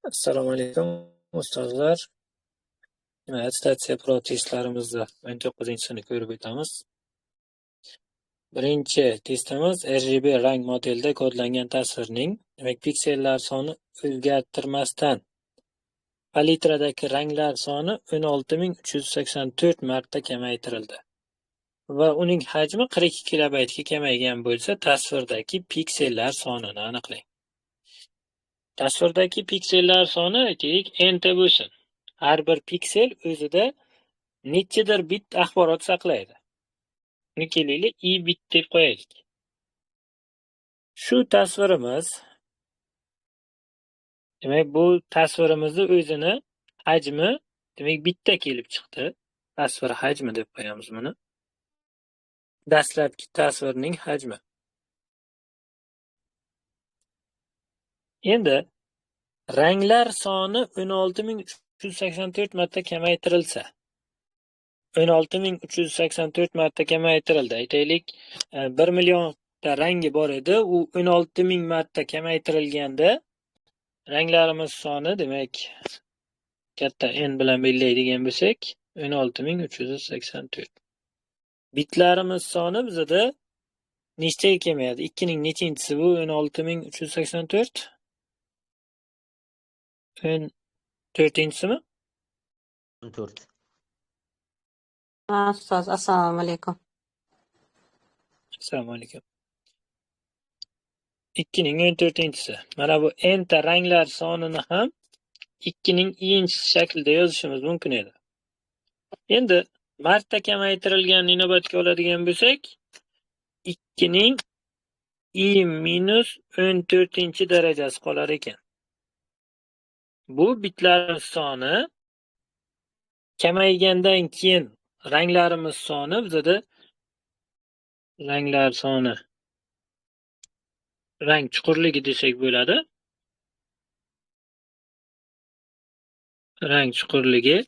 Assalomu alaykum ustozlar. Statsiya Pro testlarimizda 19-sini ko'rib o'tamiz. Birinchi testimiz RGB rang modelda kodlangan tasvirning piksellar soni o'zgartirmasdan palitradagi ranglar soni 16384 marta kamaytirildi va uning hajmi 42 kilobaytga kamaygan bo'lsa, tasvirdagi piksellar sonini aniqlang. Tasvirdagi piksellar soni aytaylik n ta bo'lsin. Har bir piksel o'zida nechadir bit axborot saqlaydi. Uni kelaylik i bit deb qo'yaylik. Shu tasvirimiz, demak bu tasvirimizni o'zini hajmi, demak bitda kelib chiqdi. Tasvir hajmi deb qo'yamiz buni. Dastlabki tasvirning hajmi. Endi ranglar soni 16384 marta kamaytirilsa, 16384 marta kamaytirildi. Aytaylik, 1 millionta rangi bor edi, u 16000 marta kamaytirilganda ranglarimiz soni, demak, katta n bilan belgilaydigan bo'lsak, 16384. Bitlarimiz soni bizda nechtaga kamayadi? 2 ning nechinchisi bu? 16384. 14-simi? 14. Ustoz, assalomu alaykum. Assalomu alaykum. 2 ning 14-chisi. Mana bu n ta ranglar sonini ham 2 ning i-chisi shaklida yozishimiz mumkin edi. Endi marta kamaytirilgan inobatga oladigan bo'lsak, 2 ning i-14 darajasi qolar ekan. Bu bitlar soni kamaygandan keyin ranglarimiz soni bizda ranglar soni, rang chuqurligi desak bo'ladi. Rang chuqurligi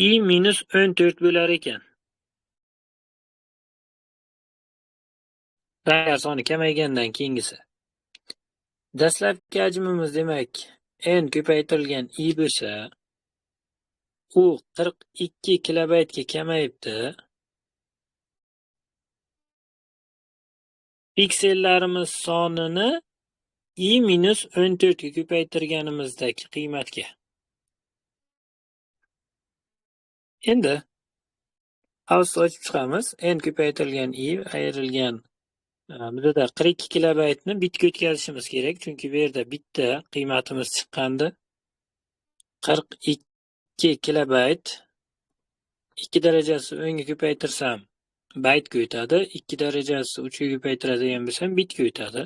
i-14 bo'lar ekan. Ranglar soni kamaygandan keyingisi. Dastlabki hajmimiz, demak, n ko'paytirilgan i bo'lsa, u 42 kilobaytga kamayibdi. Piksellarimiz sonini i-14 ga ko'paytirganimizdagi qiymatga. Endi qavsni ochib chiqamiz. N ko'paytirilgan i ayrilgan, bizda 42 kilobaytni bitga o'tkazishimiz kerak, chunki bu yerda bitda qiymatimiz chiqqandi. 42 kilobayt 2 darajasi 10 ga ko'paytirsam baytga o'tadi, 2 darajasi 3 ga ko'paytiradigan bo'lsam bitga o'tadi.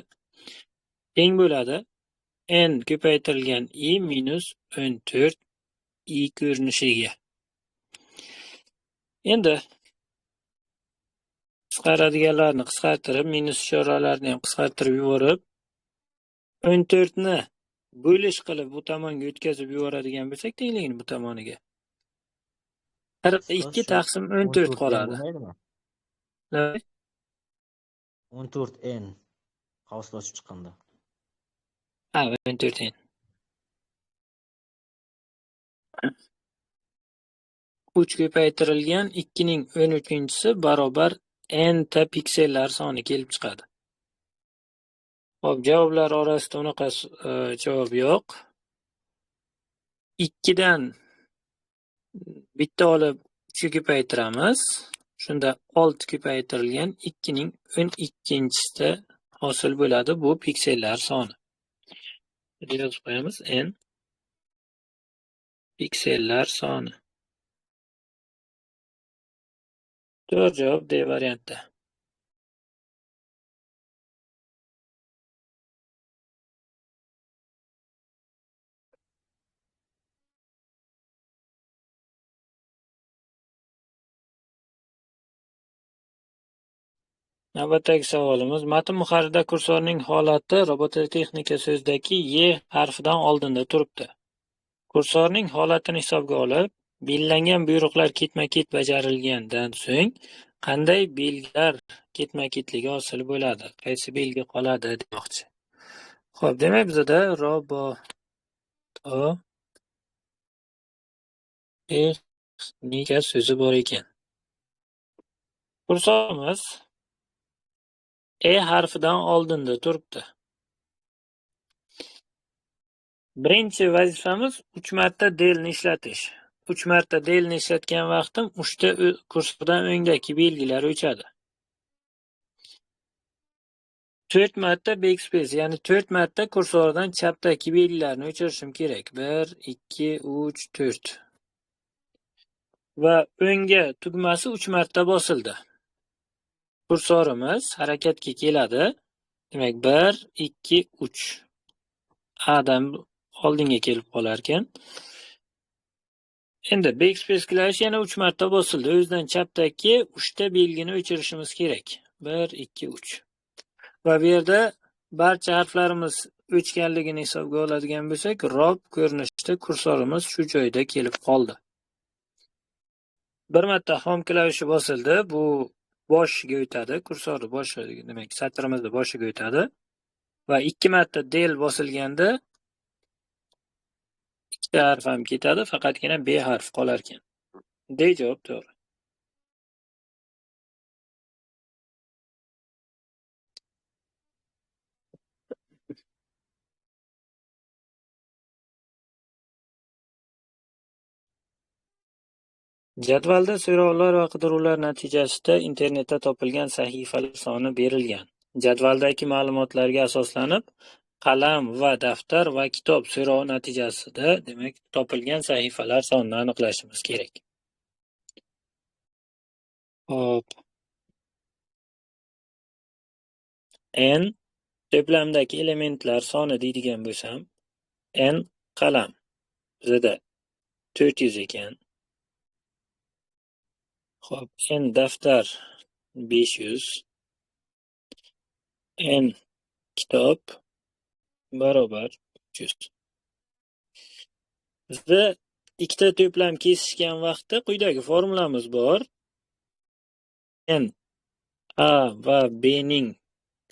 Teng bo'ladi n ko'paytirilgan i-14 i ko'rinishiga. Endi qisqaradiganlarni qisqartirib, minus ishoralarni ham qisqartirib yuborib, 14 ni bo'lish qilib bu tomonga o'tkazib yuboradigan bo'lsak, tengligini bu tomoniga 42 taqsim 14 qoladi. 14n qavsni ochib chiqqanda. Ha, 14n. 3 ko'paytirilgan 2 ning 13-chisi barobar n ta piksellar soni kelib chiqadi. Xo'p, javoblar orasida unaqa javob yo'q. 2 dan bitta olib 3 ga ko'paytiramiz. Shunda 6 ko'paytirilgan 2 ning 12-chisida hosil bo'ladi bu piksellar soni. Yozib qo'yamiz n piksellar soni. To'g'ri javob D variantda. Navbatdagi savolimiz: matn muharririda kursorning holati robototexnika so'zidagi Y harfidan oldinda turibdi. Kursorning holatini hisobga olib, belgilangan buyruqlar ketma-ket bajarilgandan so'ng qanday belgilar ketma-ketligi hosil bo'ladi? Qaysi belgi qoladi demoqchi. Xo'p, demak bizda To texnika so'zi bor ekan. Kursorimiz harfidan oldinda turibdi. Birinchi vazifamiz 3 marta delni ishlatish. 3 marta delni ishlatgan vaqtim 3 ta kursordan o'ngdagi belgilar o'chadi. 4 marta backspace, ya'ni 4 marta kursordan chapdagi belgilarni o'chirishim kerak. 1, 2, 3, 4. Va o'ngga tugmasi 3 marta bosildi. Kursorimiz harakatga keladi. Demak, 1, 2, 3. A'dan oldinga kelib qolar ekan. Endi backspace klavish yana 3 marta bosildi. O'zidan chapdagi 3 ta belgini o'chirishimiz kerak. 1, 2, 3. Va bu yerda barcha harflarimiz o'chganligini hisobga oladigan bo'lsak, rob ko'rinishda kursorimiz shu joyda kelib qoldi. Bir marta home klavishi bosildi. Bu boshiga o'tadi. Kursorni boshiga, demak, satrimizni boshiga o'tadi. Va 2 marta del bosilganda ikkita harf ham ketadi, faqatgina B harfi qolar ekan. D javob to'g'ri. Jadvalda so'rovlar va qidiruvlar natijasida internetda topilgan sahifalar soni berilgan. Jadvaldagi ma'lumotlarga asoslanib, qalam va daftar va kitob so'rovi natijasida, demak, topilgan sahifalar sonini aniqlashimiz kerak. Hop. N to'plamdagi elementlar soni deydigan bo'lsam, N qalam bizda 400 ekan. Hop, N daftar 500. N kitob barobar 300. Bizda ikkita to'plam kesishgan vaqtda quyidagi formulamiz bor. N A va B ning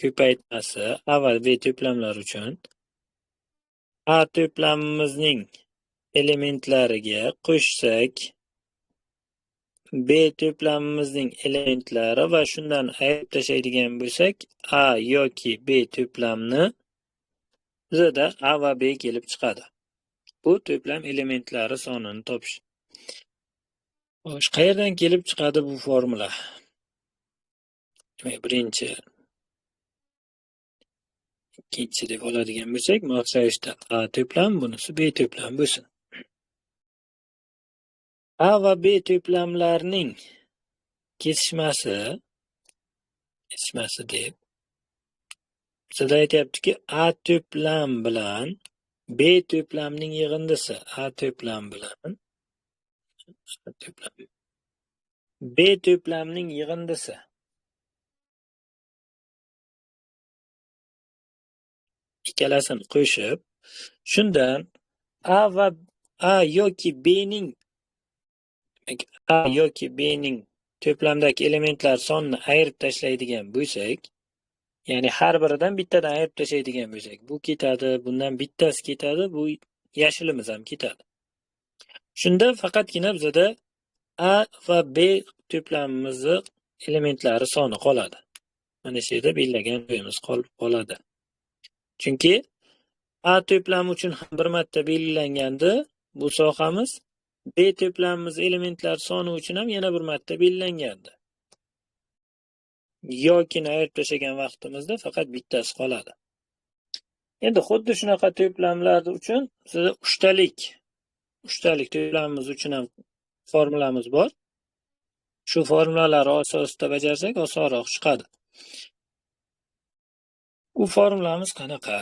ko'paytmasi A va B to'plamlar uchun A to'plamimizning elementlariga qo'shsak B to'plamimizning elementlari va shundan ayirib tashlaydigan bo'lsak A yoki B to'plamni bizda A va B kelib chiqadi. Bu to'plam elementlari sonini topish. Xo'sh, qayerdan kelib chiqadi bu formula? Birinchi, ikkinchi deb oladigan bo'lsak, maqsadda A to'plam, bunisi B to'plam bo'lsin. A va B to'plamlarning kesishmasi deb bizda aytyaptiki, A to'plam bilan B to'plamning yig'indisi. A to'plam bilan B to'plamning yig'indisi. Ikkalasini qo'shib, shundan A yoki B ning to'plamdagi elementlar sonini ayirib tashlaydigan bo'lsak, ya'ni har biridan bittadan ayirib tashlaydigan bo'lsak, bu ketadi, bundan bittasi ketadi, bu yashilimiz ham ketadi. Shunda faqatgina bizda A va B to'plamimizni elementlari soni qoladi. Mana shu yerda belgilagan joyimiz qolib qoladi. Chunki A to'plami uchun ham bir marta belgilangandi bu sohamiz, B to'plamimiz elementlar soni uchun ham yana bir marta belgilangandi. Yoki ayirib tashlagan vaqtimizda faqat bittasi qoladi. Endi xuddi shunaqa to'plamlar uchun bizda uchtalik to'plamimiz uchun ham formulamiz bor. Shu formulalar asosida bajarsak osonroq chiqadi. Bu formulamiz qanaqa?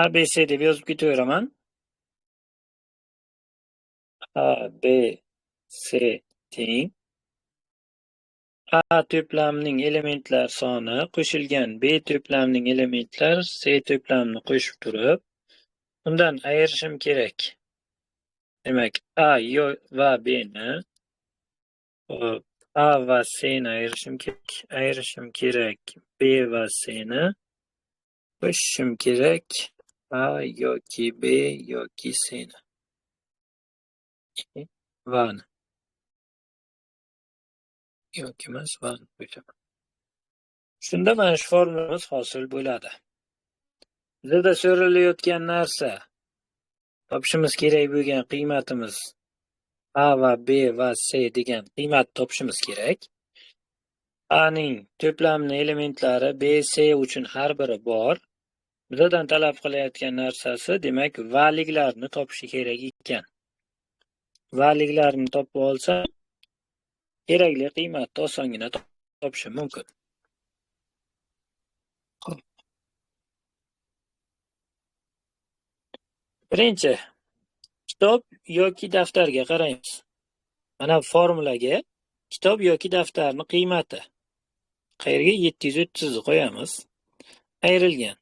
A B C deb yozib ketaveraman. A B C teng A to'plamining elementlar soni qo'shilgan B to'plamining elementlar C to'plamini qo'shib turib, undan ayirishim kerak. Demak, A va B ni A va C'ni ayirishim kerak. B va C'ni qo'shishim kerak. A yoki B yoki C'ni. Va'ni yoki emas, va'ni qo'shaman. Shunda mana shu formulamiz hosil bo'ladi. Bizda so'ralayotgan narsa topishimiz kerak bo'lgan qiymatimiz A va B va C degan qiymat topishimiz kerak. A'ning to'plamli elementlari B, C uchun har biri bor. Bizdan talab qilayotgan narsasi, demak, valiklarni topishi kerak ekan. Valiklarni topib olsa, kerakli qiymatni osongina topishim mumkin. Birinchi, kitob yoki daftarga qaraymiz. Mana formulaga kitob yoki daftarning qiymati. Qayerga 730 ni qo'yamiz. Ayrilgan.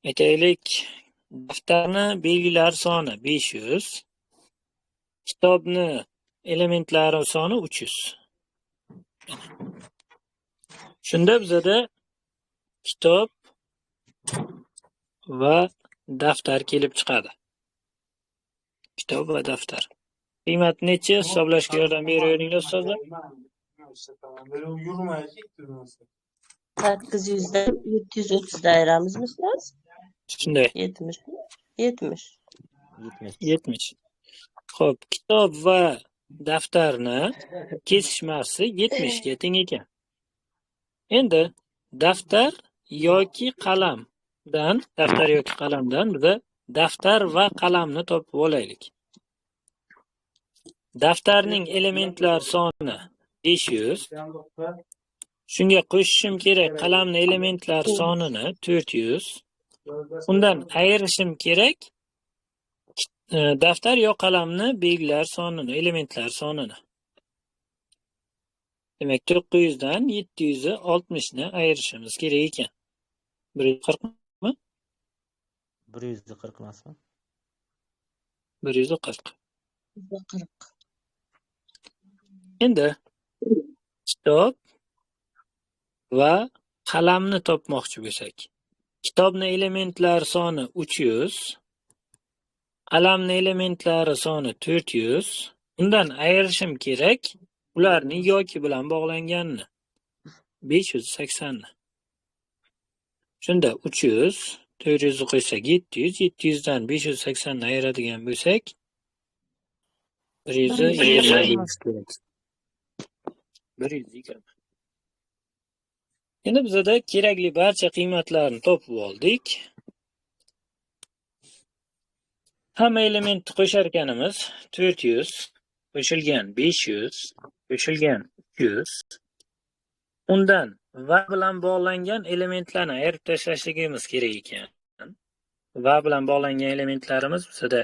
Aytaylik, daftarni belgilar soni 500, kitobni elementlari soni 300. Shunda bizada kitob va daftar kelib chiqadi. Kitob va daftar. Qiymat necha hisoblashga yordam beraveringlar ustozlar. 800 dan 730 da ayıramızmı ustoz? Shunday. 70. 70. 70. Xo'p, kitob va daftarni kesishmasi 70 ga teng ekan. Endi daftar yoki qalamdan biza daftar va qalamni topib olaylik. Daftarning elementlar soni 500. Shunga qo'shishim kerak qalamning elementlar sonini 400. Undan ayirishim kerak daftar yo qalamni belgilar sonini, elementlar sonini. Demak, 900 dan 760 ni ayirishimiz kerak ekan. 140 mi? 140 emasmi? 140. 140. Endi kitob va qalamni topmoqchi bo'lsak, kitobning elementlar soni 300, qalamning elementlari soni 400. Undan ayirishim kerak ularni yoki bilan bog'langanini 580 ni. Shunda 300, 400 ni qo'ysak 700, 700 dan 580 ni ayiradigan bo'lsak 120 kerak. 120. Endi bizda kerakli barcha qiymatlarni topib oldik. Hamma elementni qo'shar ekanimiz 400 qo'shilgan 500 qo'shilgan 300. Undan va bilan bog'langan elementlarni ayirib tashlashligimiz kerak ekan. Va bilan bog'langan elementlarimiz bizda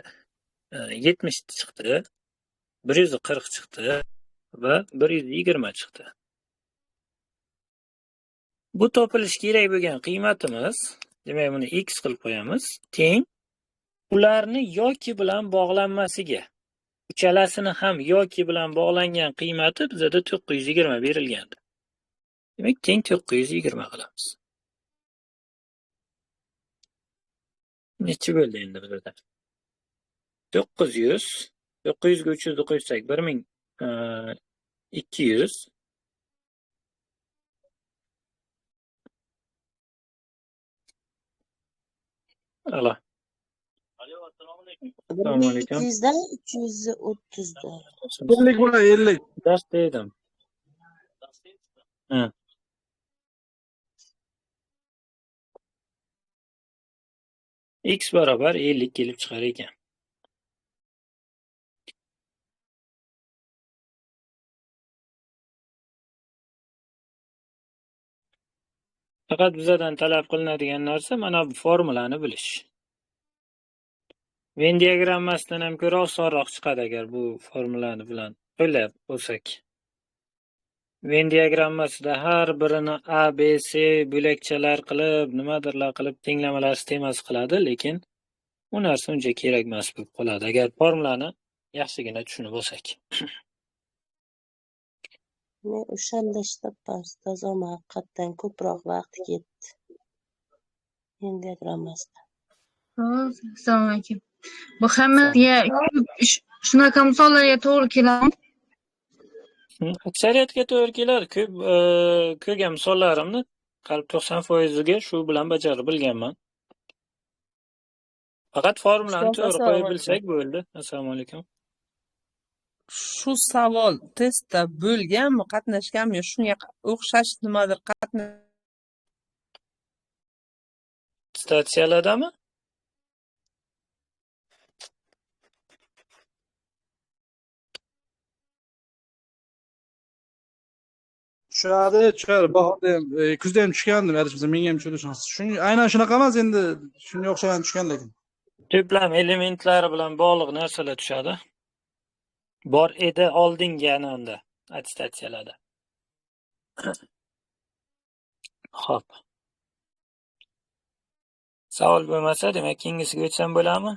70 chiqdi, 140 chiqdi va 120 chiqdi. Bu topilish kerak bo'lgan qiymatimiz, demak buni x qilib qo'yamiz, teng ularni yoki bilan bog'lanmasiga. Uchalasini ham yoki bilan bog'langan qiymati bizda 920 berilgandi. Demak, teng 920 qilamiz. Necha bo'ldi endi bizda? 900 ga 300 ni qo'ysak 1200. Alo. Assalomu alaykum. 200 dan 330 da. 50 bo'ladi, 50. Dars dedim. Ha. X barobar 50 kelib chiqar ekan. Faqat bizdan talab qilinadigan narsa mana bu formulani bilish. Venn diagrammasidan ham ko'ra osonroq chiqadi agar bu formulani bilan qo'llab bo'lsak. Venn diagrammasida har birini A, B, C bo'lakchalar qilib, nimadirlar qilib tenglamalar sistemasi qiladi, lekin u narsa uncha kerak emas bo'lib qoladi agar formulani yaxshigina tushunib olsak. Men o'shanda ishlab tozam haqiqatdan ko'proq vaqt ketdi. Endi yadiramasdan. Assalomu alaykum. Bu hammaga shunaqa misollarga to'g'ri keladimi? Aksariyatga to'g'ri keladi. Ko'rgan misollarimni qariyb 90%iga shu bilan bajarib bilganman. Faqat formulani to'g'ri qo'yib bilsak bo'ldi. Assalomu alaykum. Shu savol testda bo'lganmi, qatnashganmi, yo shunga o'xshash nimadir Statsiyalardami? tushadi. Bahorda ham, kuzda ham tushgandim, adashmasam menga ham tushadi shunisi. Aynan shunaqa emas endi, shunga o'xshagan tushgan lekin. To'plam elementlari bilan bog'liq narsalar tushadi. Bor edi oldingi unda attestatsiyalarda. Xo'p. Savol bo'lmasa, demak, keyingisiga o'tsam bo'ladimi?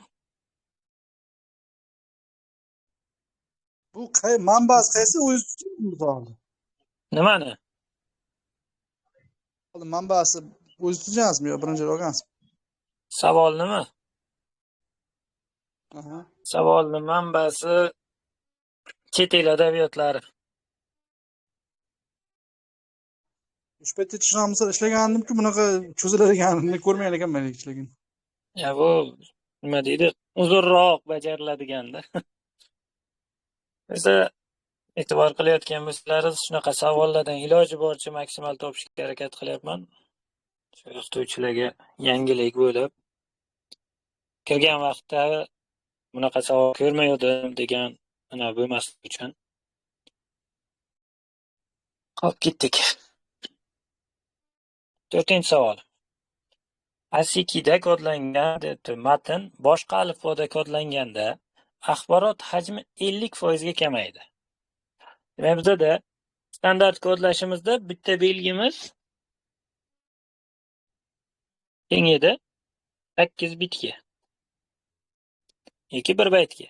Bu manbasi qaysi o'zi tutadi? Nimani? Manbasi o'zi tuzgansiz yo birinchi o'rgansiz? Savol nima? Aha. Savolni manbasi chet el adabiyotlari. Ushbu yerda ishlamsa ishlagandim-ku, bunaqa cho'ziladiganini ko'rmagan ekanman lekin. Ya bu nima deydi? Uzunroq bajariladiganda. Biza e'tibor qilayotgan bo'lsangiz, shunaqa savollardan iloji boricha maksimal topishga harakat qilyapman. Shu o'qituvchilarga yangilik bo'lib, kelgan vaqtda bunaqa savol ko'rmagandim degan mana bo'lmasligi uchun. Hop, ketdik. 4-savol. ASCII'da kodlangan matn boshqa alifboda kodlanganda axborot hajmi 50% ga kamaydi. Demak, bizda standart kodlashimizda bitta belgimiz teng edi 8 bitga yoki 1 baytga.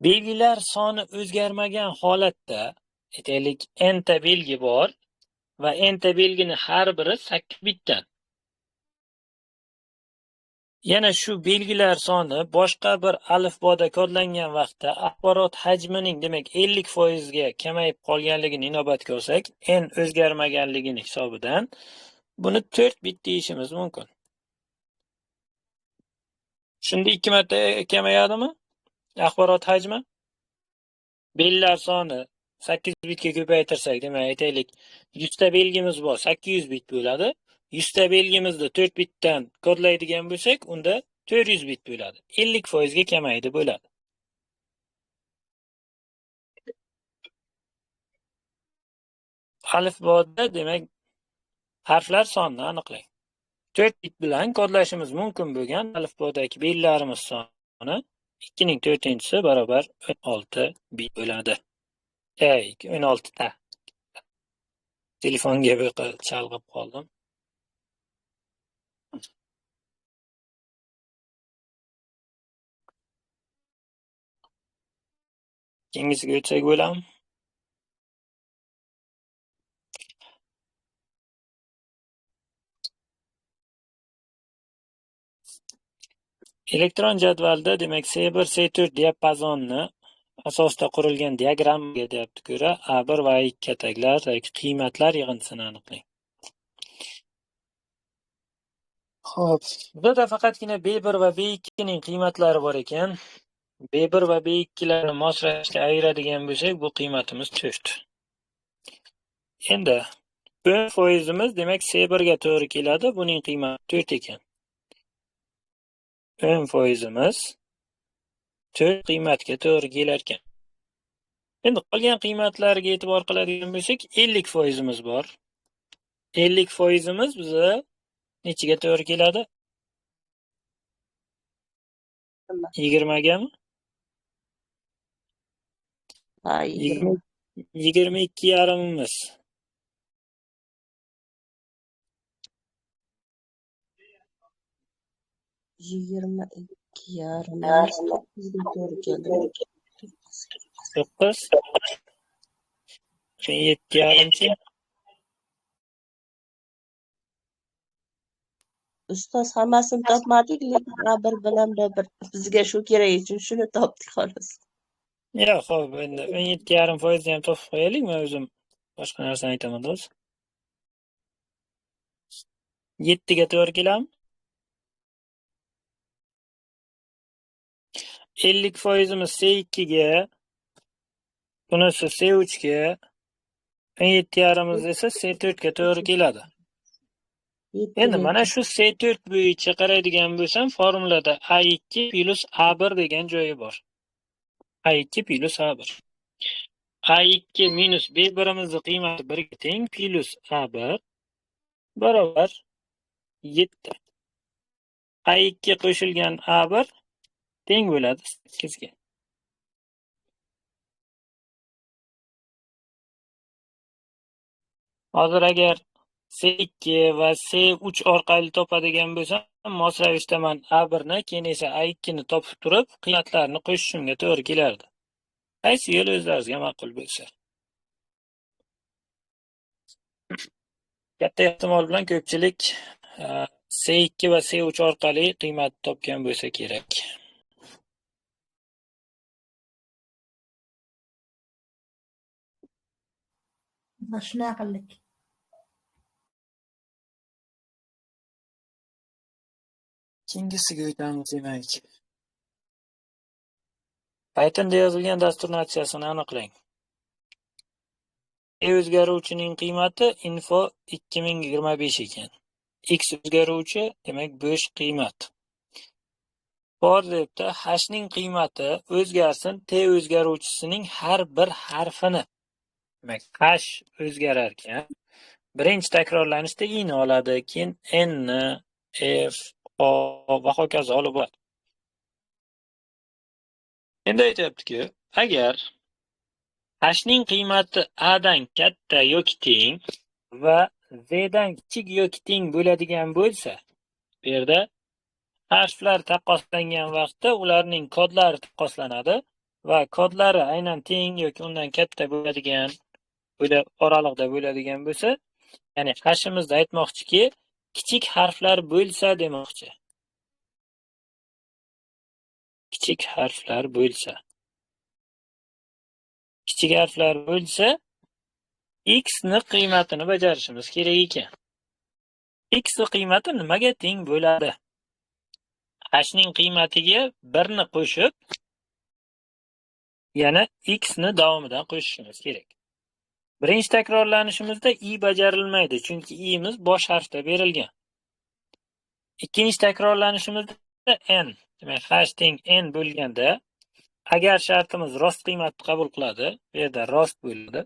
Belgilar soni o'zgarmagan holatda, aytaylik, n ta belgi bor va n ta belgini har biri 8 bitdan. Yana shu belgilar soni boshqa bir alifboda kodlangan vaqtda axborot hajmining demak 50% ga kamayib qolganligini inobatga olsak, n o'zgarmaganligini hisobidan buni 4 bit deyishimiz mumkin. Shunda 2 marta kamayadimi? Axborot hajmi. Belgilar soni 8 bitga ko'paytirsak, demak, aytaylik, 100 ta belgimiz bor, 800 bit bo'ladi. 100 ta belgimizni 4 bitdan kodlaydigan bo'lsak, unda 400 bit bo'ladi. 50% ga kamaydi bo'ladi. Alifboda demak harflar sonini aniqlang. 4 bit bilan kodlashimiz mumkin bo'lgan alifbodagi belgilarimiz soni 2 ning 4-si barobar 16 bit bo'ladi. 16 ta. Telefonga chalg'ib qoldim. Keyingisiga o'tsak bo'ladimi? Elektron jadvalda demak C1, C4 diapazonni asosida qurilgan diagrammaga deyapti ko'ra A1 va A2 kataklar yoki qiymatlar yig'intisini aniqlang. Xo'p, burada faqatgina B1 va B2 ning qiymatlari bor ekan. B1 va B2 larni moslashga ayiradigan bo'lsak, bu qiymatimiz 4. Endi bu foizimiz demak C1 ga to'g'ri keladi, buning qiymati 4 ekan. 10%imiz 4 qiymatga to'g'ri kelar ekan. Endi qolgan qiymatlarga e'tibor qiladigan bo'lsak, 50%imiz bor. 50%imiz bizga nechiga to'g'ri keladi? 20 gami? Ha, 20. 22,5imiz. Yigirma ikki yarim. 9 ga to'g'ri keldi. 9. Keyin 7,5-chi. Ustoz hammasini topmadik, lekin A1 bilan B1 bizga shu kerak uchun shuni topdik xolos. Yo'q, xo'p, endi 17,5% ham topib qo'yaylik. Men o'zim boshqa narsani aytaman do'st. 7 ga to'g'ri keladimi? 50%imiz C2 ga, bunisi C3 ga, 17,5 esa C4 ga to'g'ri keladi. Endi mana shu C4 bo'yicha qaraydigan bo'lsam, formulada A2 plus A1 degan joyi bor. A2 plus A1. A2 minus B1imizni qiymati 1 ga teng plus A1 barobar 7. A2 qo'shilgan A1 teng bo'ladi 8 ga. Hozir agar C2 va C3 orqali topadigan bo'lsam, mos ravishda men A1 ni, keyin esa A2 ni topib turib, qiymatlarini qo'shishimga to'g'ri kelardi. Qaysi yo'l o'zlaringizga ma'qul bo'lsa. Katta ehtimol bilan ko'pchilik C2 va C3 orqali qiymat topgan bo'lsa kerak. Shunday qildik. Keyingisiga o'tamiz demak. Pythonda yozilgan dastur natijasini aniqlang. O'zgaruvchining qiymati info 2025 ekan. X o'zgaruvchi demak bo'sh qiymat. For debda hashning qiymati o'zgarsin, t o'zgaruvchisining har bir harfini. Demak, hash o'zgarar ekan. Birinchi takrorlanishda i ni oladi, keyin n ni, f, o va hokazo olib boradi. Endi aytayaptiki, agar hashning qiymati a dan katta yoki teng va z dan kichik yoki teng bo'ladigan bo'lsa, bu yerda harflar taqqoslangan vaqtda ularning kodlari taqqoslanadi va kodlari aynan teng yoki undan katta bo'ladigan, oralig'da bo'ladigan bo'lsa, ya'ni hashimizda aytmoqchiki, kichik harflar bo'lsa demoqchi. Kichik harflar bo'lsa. Kichik harflar bo'lsa, x ni qiymatini bajarishimiz kerak ekan. X ni qiymati nimaga teng bo'ladi? Hashning qiymatiga 1 ni qo'shib, yana x ni davomidan qo'shishimiz kerak. Birinchi takrorlanishimizda i bajarilmaydi, chunki i'miz bosh harfda berilgan. Ikkinchi takrorlanishimizda n, demak hash teng n bo'lganda, agar shartimiz rost qiymatni qabul qiladi, bu yerda rost bo'ladi.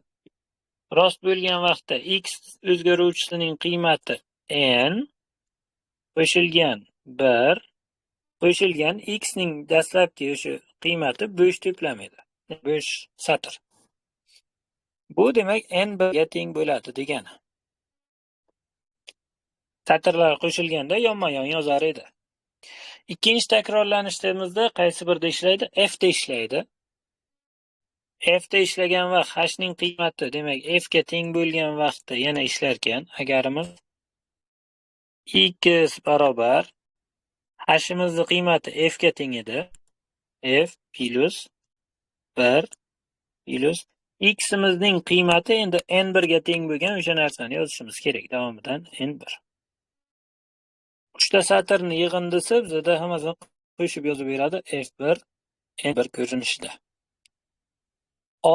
Rost bo'lgan vaqtda x o'zgaruvchisining qiymati n qo'shilgan 1 qo'shilgan x ning dastlabki o'sha qiymati bo'sh to'plam edi. Bo'sh satr. Bu demak n 1 ga teng bo'ladi degani. Satrlar qo'shilganda yonma-yon yozar edi. Ikkinchi takrorlanishimizda qaysi birda ishlaydi? F da ishlaydi. F da ishlagan vaqt hashning qiymati, demak f ga teng bo'lgan vaqtda yana ishlar ekan. Agarimiz x barobar hashimizning qiymati f ga teng edi. F plus 1 plus x imizning qiymati endi n1 ga teng bo'lgan o'sha narsani yozishimiz kerak. Davomidan n1. Uchta satrni yig'indisi bizda hammasini qo'shib yozib beradi. F1 n1 ko'rinishida.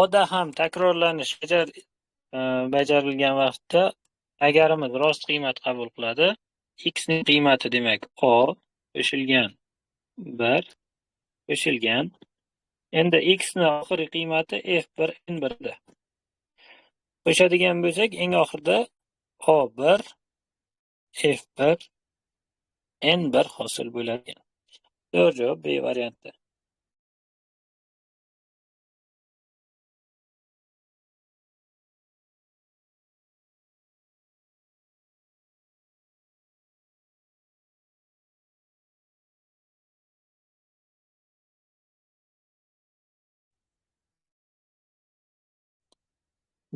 Oda ham takrorlanish bajarilgan vaqtda agarimiz rost qiymat qabul qiladi, x ning qiymati demak o qo'shilgan 1 qo'shilgan. Endi x ning oxirgi qiymati f1 n1 da. Qo'shadigan bo'lsak, eng oxirida o1 f1 n1 hosil bo'ladi. To'g'ri javob B varianti.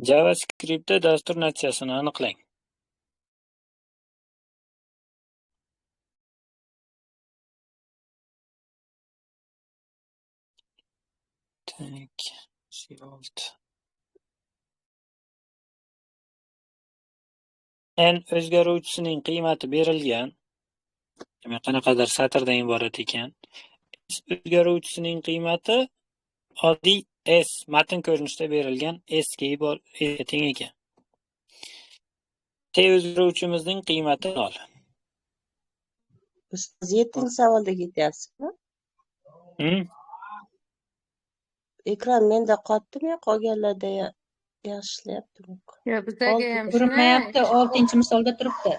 JavaScriptda dastur natijasini aniqlang. Tak, C6. N o'zgaruvchisining qiymati berilgan. Demak, qanaqadir satrdan iborat ekan. S o'zgaruvchisining qiymati oddiy S matn ko'rinishida berilgan S ga teng ekan. T o'zgaruvchimizning qiymati 0. Ustoz 7-chi savolga ketyapsizmi? Ekran menda qotdimi, qolganlarda yaxshilayaptimi? Yo, bizdagi ham Ko'rinmayapti, 6-misolda turibdi.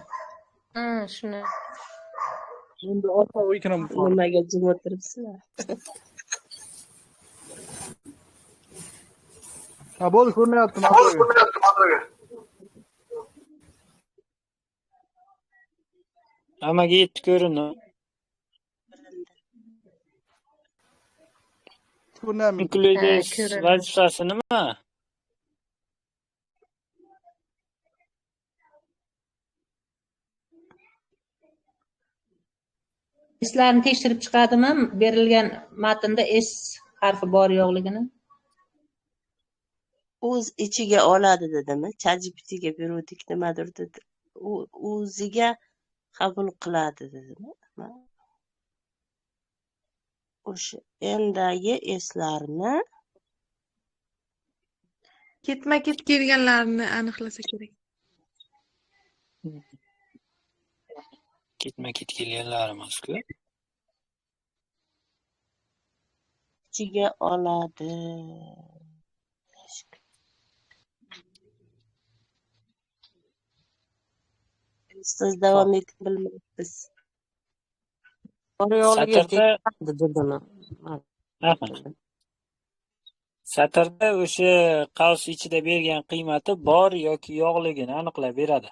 Ha, shuni. Endi orqa ekran bor. Nimaga jim o'tiribsizlar? Ha, bo'ldi, ko'rinyapti. Hammaga 7 ko'rinadi. Ko'rinyapti. Includes ko'rinadi. vazifasi nima? S'larni tekshirib chiqadimi? Berilgan matnda S harfi bor yo'qligini. O'z ichiga oladi dedimi? ChatGPTga beruvdik nimadir dedi. U o'ziga qabul qiladi dedimi? O'sha endagi S'larni Ketma-ket kelganlarini aniqlasa kerak. Ketma-ket kelganlari emas-ku. ichiga oladi. Siz davom eting, bilmaymiz. Satrda o'sha qavs ichida bergan qiymati bor yoki yo'qligini aniqlab beradi.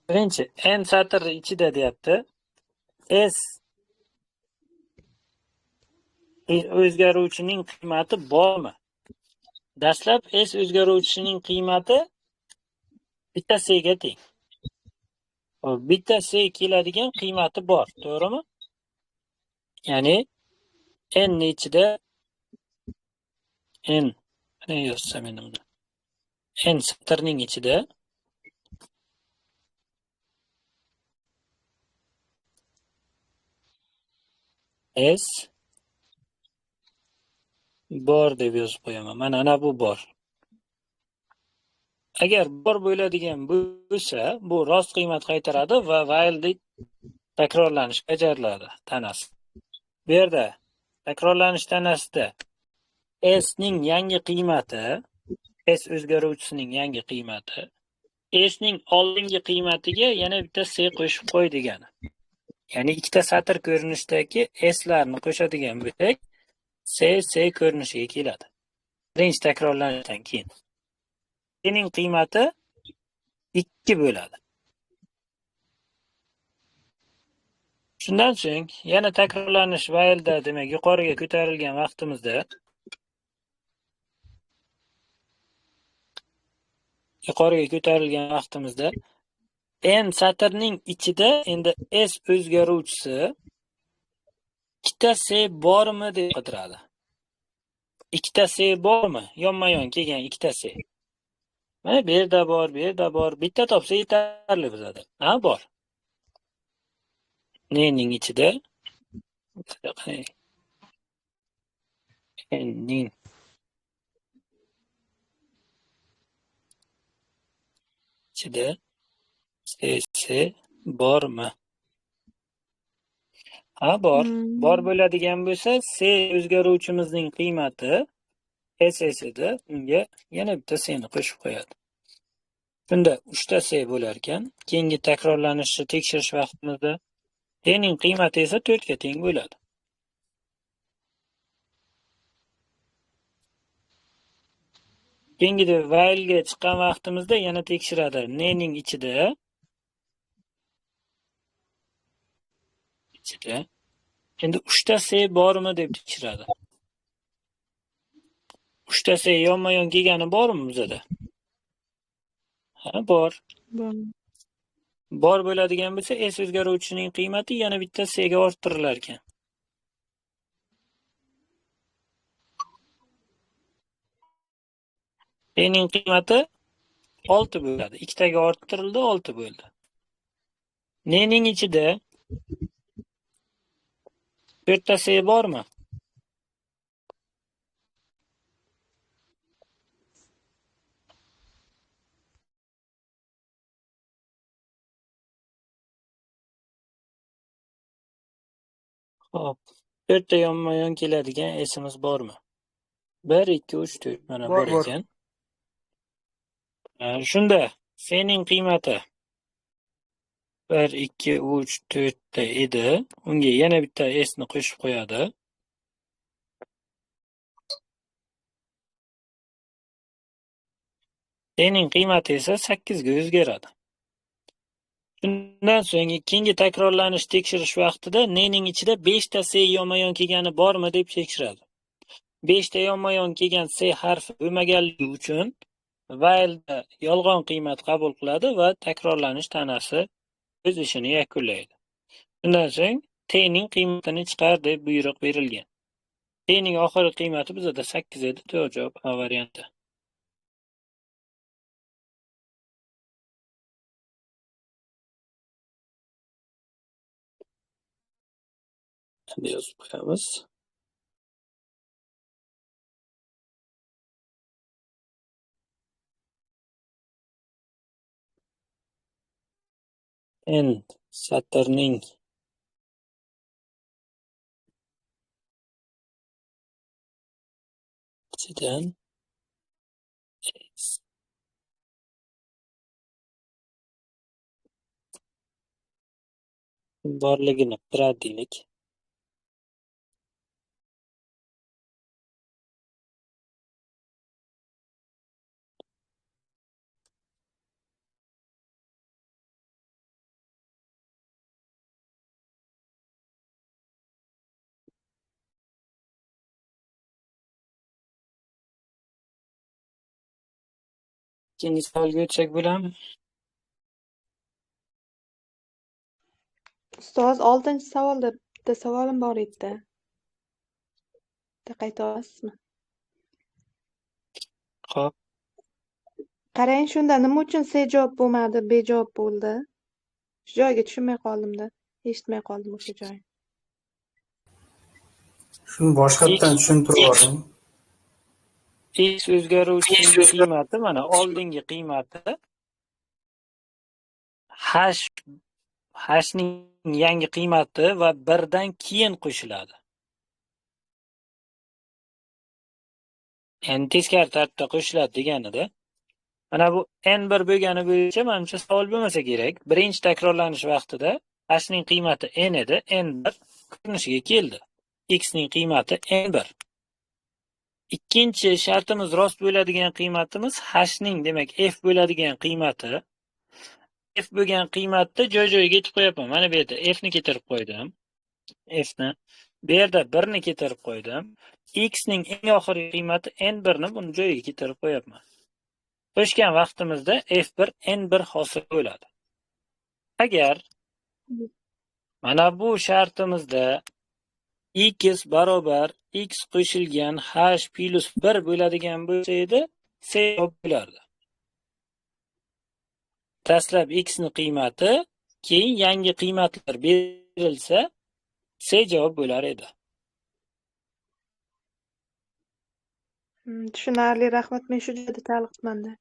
Birinchi n satr ichida deyapti. S o'zgaruvchining qiymati bormi? Dastlab S o'zgaruvchisining qiymati bitta C ga teng. Bitta C keladigan qiymati bor, to'g'rimi? Ya'ni n ichida n qanday yozsam men uni? N satrning ichida S bor deb yozib qo'yaman. Mana bu bor. Agar bor bo'ladigan bo'lsa, bu rost qiymat qaytaradi va while takrorlanish bajariladi tanasi. Bu yerda takrorlanish tanasida S ning yangi qiymati, S o'zgaruvchisining yangi qiymati, S ning oldingi qiymatiga yana bitta C qo'shib qo'y degani. Ya'ni ikkita satr ko'rinishidagi S larni qo'shadigan bo'lsak, C ko'rinishiga keladi. Birinchi takrorlanishdan keyin. Sening qiymati 2 bo'ladi. Shundan so'ng yana takrorlanish while'da, demak, yuqoriga ko'tarilgan vaqtimizda n satrning ichida endi S o'zgaruvchisi ikkita C bormi deb qidiradi. Ikkita C bormi? Yonma-yon kelgan ikkita C. Mana bu yerda bor, bu yerda bor. Bitta topsa yetarli bizada. Ha, bor. N'ning ichida n'ning ichida C bormi? Ha, bor. Bor bo'ladigan bo'lsa, C o'zgaruvchimizning qiymati S edi. Unga yana bitta C ni qo'shib qo'yadi. Shunda 3 ta C bo'lar ekan. Keyingi takrorlanishni tekshirish vaqtimizda T'ning qiymati esa 4 ga teng bo'ladi. Keyingi while ga chiqqan vaqtimizda yana tekshiradi. N'ning ichida ichida. Endi 3 ta S bormi deb tekshiradi. 3 ta S yonma-yon kelgani bormi bizada? Ha, bor. Bor bo'ladigan bo'lsa, S o'zgaruvchining qiymati yana bitta S ga orttirilar ekan. S'ning qiymati 6 bo'ladi. 2 taga orttirildi, 6 bo'ldi. N'ning ichida 4 ta S bormi? Xo'p, 4 ta yonma-yon keladigan S'imiz bormi? 1 2 3 4 mana bor ekan. Shunda S'ning qiymati 1 2 3 4 ta edi. Unga yana bitta S ni qo'shib qo'yadi. S'ning qiymati esa 8 ga o'zgaradi. Shundan so'ng ikkinchi takrorlanish tekshirish vaqtida n'ning ichida 5 ta S yonma-yon kelgani bormi deb tekshiradi. 5 ta yonma-yon kelgan S harfi bo'lmaganligi uchun while'da yolg'on qiymat qabul qiladi va takrorlanish tanasi o'z ishini yakunlaydi. Shundan so'ng T'ning qiymatini chiqar deb buyruq berilgan. T'ning oxirgi qiymati bizda 8 edi, to'g'ri javob A varianti. Endi yozib qo'yamiz. N satrning ichidan S borligini biladiylik. Ikkinchi savolga o'tsak bo'ladimi? Ustoz, 6-savolda bitta savolim bor edi. Bitta qayta olasizmi? Xo'p, Qarang, shunda nima uchun C javob bo'lmadi, B javob bo'ldi? Shu joyiga tushunmay qoldim-da. Eshitmay qoldim o'sha joyni. Shuni boshqatdan tushuntirib yuboring. X o'zgaruvchining qiymati mana oldingi qiymati hashning yangi qiymati va 1 dan keyin qo'shiladi. Endi teskari tartibda qo'shiladi deganida. Mana bu n1 bo'lgani bo'yicha menimcha savol bo'lmasa kerak. Birinchi takrorlanish vaqtida hashning qiymati n edi, n1 ko'rinishiga keldi. X ning qiymati n1. Ikkinchi shartimiz rost bo'ladigan qiymatimiz hashning, demak f bo'ladigan qiymati. F bo'lgan qiymatni joy-joyiga yetib qo'yapman. Mana bu yerda f ni keltirib qo'ydim. F ni. Bu yerda 1 ni keltirib qo'ydim. X ning eng oxirgi qiymati n1 ni buni joyiga keltirib qo'yapman. Qo'shgan vaqtimizda f1 n1 hosil bo'ladi. Agar mana bu shartimizda x barobar x qo'shilgan h plus 1 bo'ladigan bo'lsa edi, C javob bo'lardi. Dastlab x ni qiymati, keyin yangi qiymatlar berilsa, C javob bo'lar edi. Tushunarli, rahmat. Men shu joyda taliqmanda.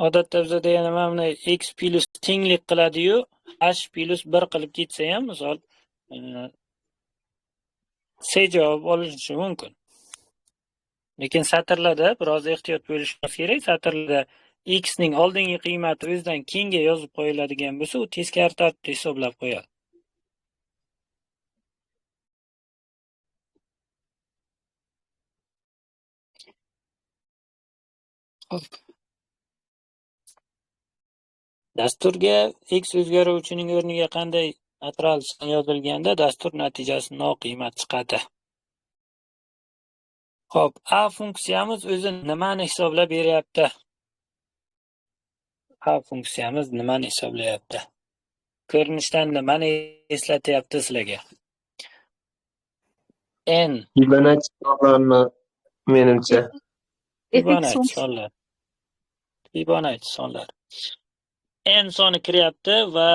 Odatda bizda yana mana bunday x plus tenglik qiladi-yu, h plus 1 qilib ketsa ham, misol C javob olinishi mumkin. Lekin satrlarda biroz ehtiyot bo'lishimiz kerak. Satrlarda x ning oldingi qiymati o'zidan keyinga yozib qo'yiladigan bo'lsa, u teskari tartibda hisoblab qo'yadi. Dasturga x o'zgaruvchining o'rniga qanday natural son yozilganda dastur natijasi noqiymat chiqadi. Xo'p, A funksiyamiz o'zi nimani hisoblab beryapti? A funksiyamiz nimani hisoblayapti? Ko'rinishdan nimani eslatyapti sizlarga? N Fibonacci sonlarni menimcha. Fibonacci sonlar. Fibonacci sonlar. N soni kiryapti va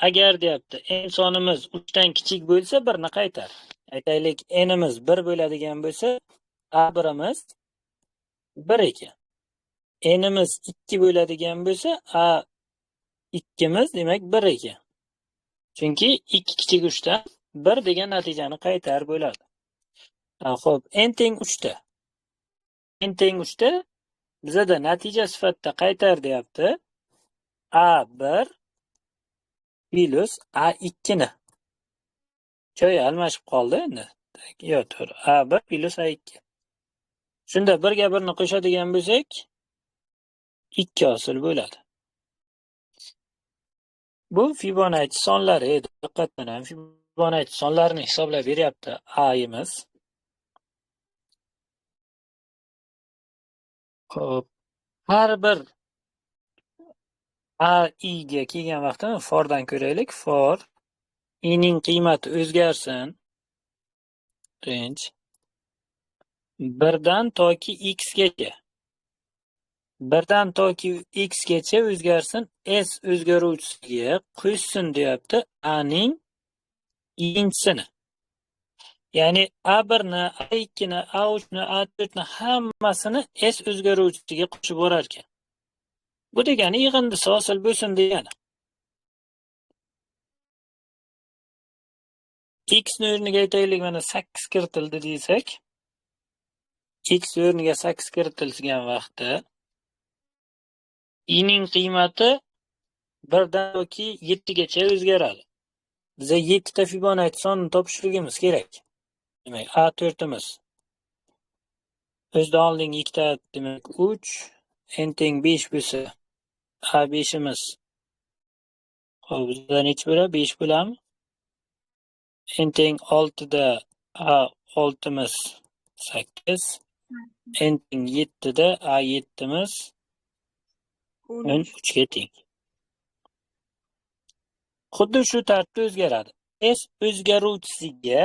agar deyapti n sonimiz 3 dan kichik bo'lsa 1 ni qaytar. Aytaylik n'imiz 1 bo'ladigan bo'lsa A1imiz 1 ekan. N'imiz 2 bo'ladigan bo'lsa A2imiz demak 1 ekan. Chunki 2 kichik 3 dan 1 degan natijani qaytar bo'ladi. Xo'p, n teng 3 ta. N teng 3 ta bizada natija sifatida qaytar deyapti. A1 plus A2 ni. Joyi almashib qoldi endi. Yo'q, to'g'ri. A1 plus A2. Shunda 1 ga 1 ni qo'shadigan bo'lsak 2 hosil bo'ladi. Bu Fibonacci sonlari edi. Diqqatdan ham Fibonacci sonlarini hisoblab beryapti A'imiz. Xo'p, har bir AI ga kelgan vaqtda fordan ko'raylik. For I ning qiymati o'zgarsin. Range 1 dan toki x gacha. 1 dan toki x gacha o'zgarsin. S o'zgaruvchisiga qo'shsin deyapti A ning ikinchisini. Ya'ni A1 ni, A2 ni, A3 ni, A4 ni hammasini S o'zgaruvchisiga qo'shib borar ekan. Bu degani yig'indisi hosil bo'lsin degani. X ni o'rniga aytaylik mana 8 kiritildi desak, X o'rniga 8 kiritilgan vaqtda I ning qiymati 1 dan toki 7 gacha o'zgaradi. Bizga 7 ta Fibonacci sonini topishligimiz kerak. Demak, A4imiz. O'zida olding 2 ta, demak 3, n teng 5 bo'lsa, A5imiz. Xo'p, bizda necha bo'ladi? 5 bo'ladimi? N teng 6 da A6imiz 8, n teng 7 da A7imiz 13 ga teng. Xuddi shu tartibda o'zgaradi. S o'zgaruvchisiga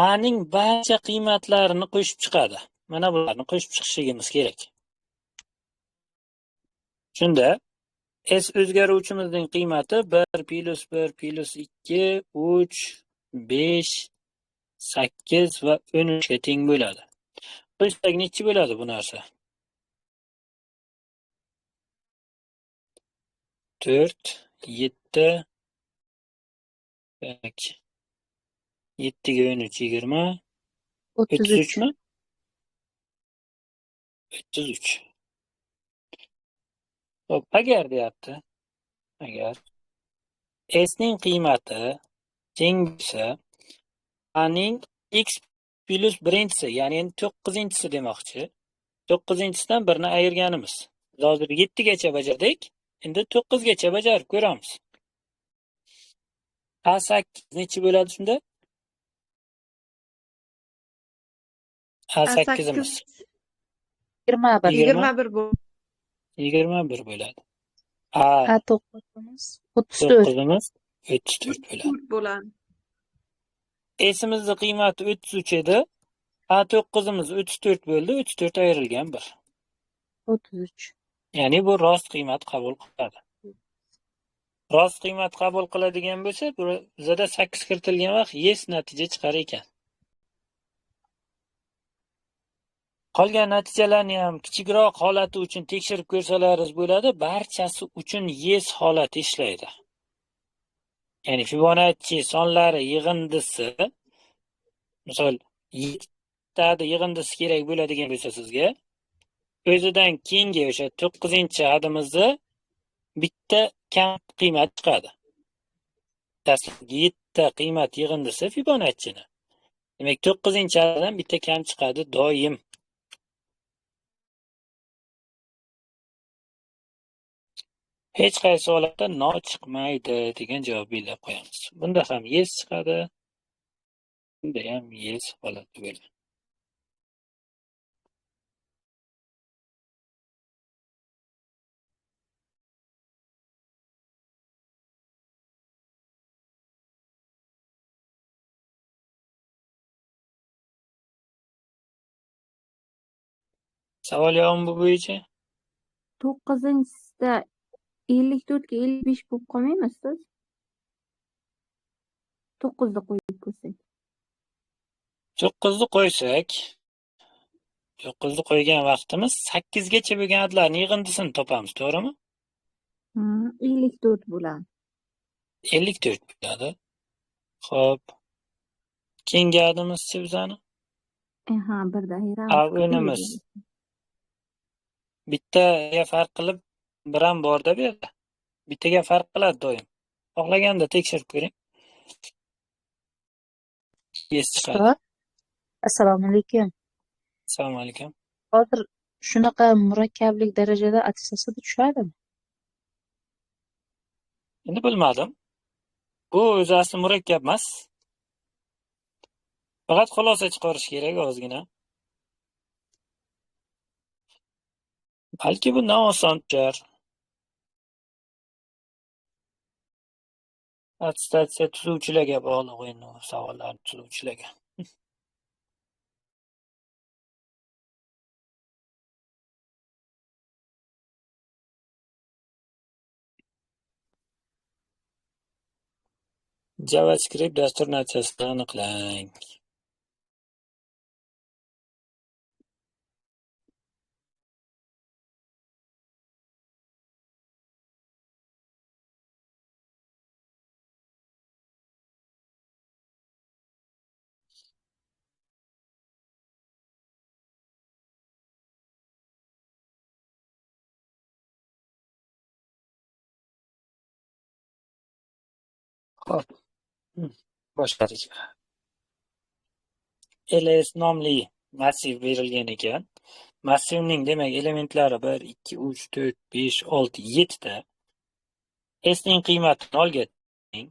A ning barcha qiymatlarini qo'shib chiqadi. Mana bularni qo'shib chiqishimiz kerak. Shunda S o'zgaruvchimizning qiymati 1 plus 1 plus 2, 3, 5, 8 va 13 ga teng bo'ladi. Qo'shsak necha bo'ladi bu narsa? 4, 7, 7 ga 13, 20, 33 mi? 33. Xo'p, agar deyapti, agar S ning qiymati teng bo'lsa, A ning x plus birinchisi, ya'ni 9-inchisi demoqchi. 9-inchisidan 1 ni ayirganimiz. Biz hozir 7 gacha bajardik, endi 9 gacha bajarib ko'ramiz. A8 necha bo'ladi shunda? A8imiz 21 bo'ladi. 21 bo'ladi. A9imiz 34 bo'ladi. S'imizning qiymati 33 edi. A9imiz 34 bo'ldi. 34 ayrilgan 1. 33. Ya'ni bu rost qiymat qabul qiladi. Rost qiymat qabul qiladigan bo'lsa, bizda 8 kiritilgan vaqt yes natija chiqar ekan. Qolgan natijalarni ham kichikroq holati uchun tekshirib ko'rsalaringiz bo'ladi. Barchasi uchun yes holati ishlaydi. Ya'ni Fibonacci sonlari yig'indisi, misol 7 ta yig'indisi kerak bo'ladigan bo'lsa sizga, o'zidan keyingi o'sha 9-hadimizni bitta kam qiymat chiqadi. Dastlabki 7 ta qiymat yig'indisi Fibonacci'ni. Demak, 9-hadidan bitta kam chiqadi doim. Hech qaysi holatda no chiqmaydi degan javob belgilab qo'yamiz. Bunda ham yes chiqadi. Bunda ham yes holati bo'ladi. Savol yo'qmi bu bo'yicha? 9-da 54 ga 55 bo'lib qolmaymi ustoz? 9'da qo'yib ko'rsak. 9 ni qo'ysak, 9 ni qo'ygan vaqtimiz 8 gacha bo'lgan adlarning yig'indisini topamiz, to'g'rimi? 54 bo'ladi. 54 bo'ladi. Xo'p. Keyingi adimizchi bizani? Ha, birda ayiramiz. O'nimiz. Bittaga farq qilib bir ham bor-da bu yerda. Bittaga farq qiladi doim. Xohlaganda tekshirib ko'ring. Yes chiqadi. Ustoz, assalomu alaykum. Assalomu alaykum. Hozir shunaqa murakkablik darajada attestatsiyada tushadimi? Endi bilmadim. Bu o'zi asli murakkab emas. Faqat xulosa chiqarish kerak ozgina. Balki bundan oson tushar. Attestatsiya tuzuvchilarga bog'liq endi u savollarni tuzuvchilarga. JavaScript dastur natijasini aniqlang. Xo'p. Boshqacha. ls nomli massiv berilgan ekan. Massivning demak elementlari 1, 2, 3, 4, 5, 6, 7 ta. S ning qiymatini olgating.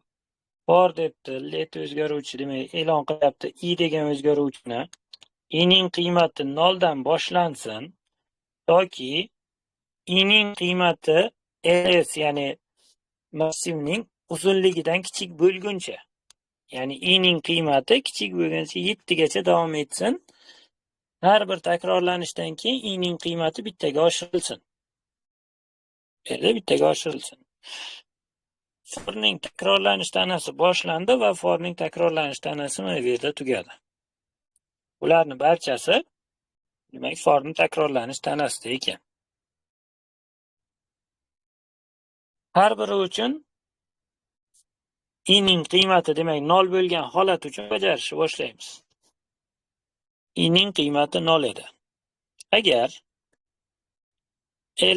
For debdi, let o'zgaruvchi demak e'lon qilyapti. I degan o'zgaruvchini I ning qiymati 0 dan boshlansin toki I ning qiymati ls ya'ni massivning uzunligidan kichik bo'lguncha. Ya'ni I ning qiymati kichik bo'lguncha 7 gacha davom etsin. Har bir takrorlanishdan keyin I ning qiymati bittaga oshirilsin. Bittaga oshirilsin. For ning takrorlanish tanasi boshlandi va for ning takrorlanish tanasi mana bu yerda tugadi. Ularni barchasi demak for ning takrorlanish tanasida ekan. Har biri uchun I ning qiymati demak 0 bo'lgan holat uchun bajarishni boshlaymiz. I ning qiymati 0 edi. Agar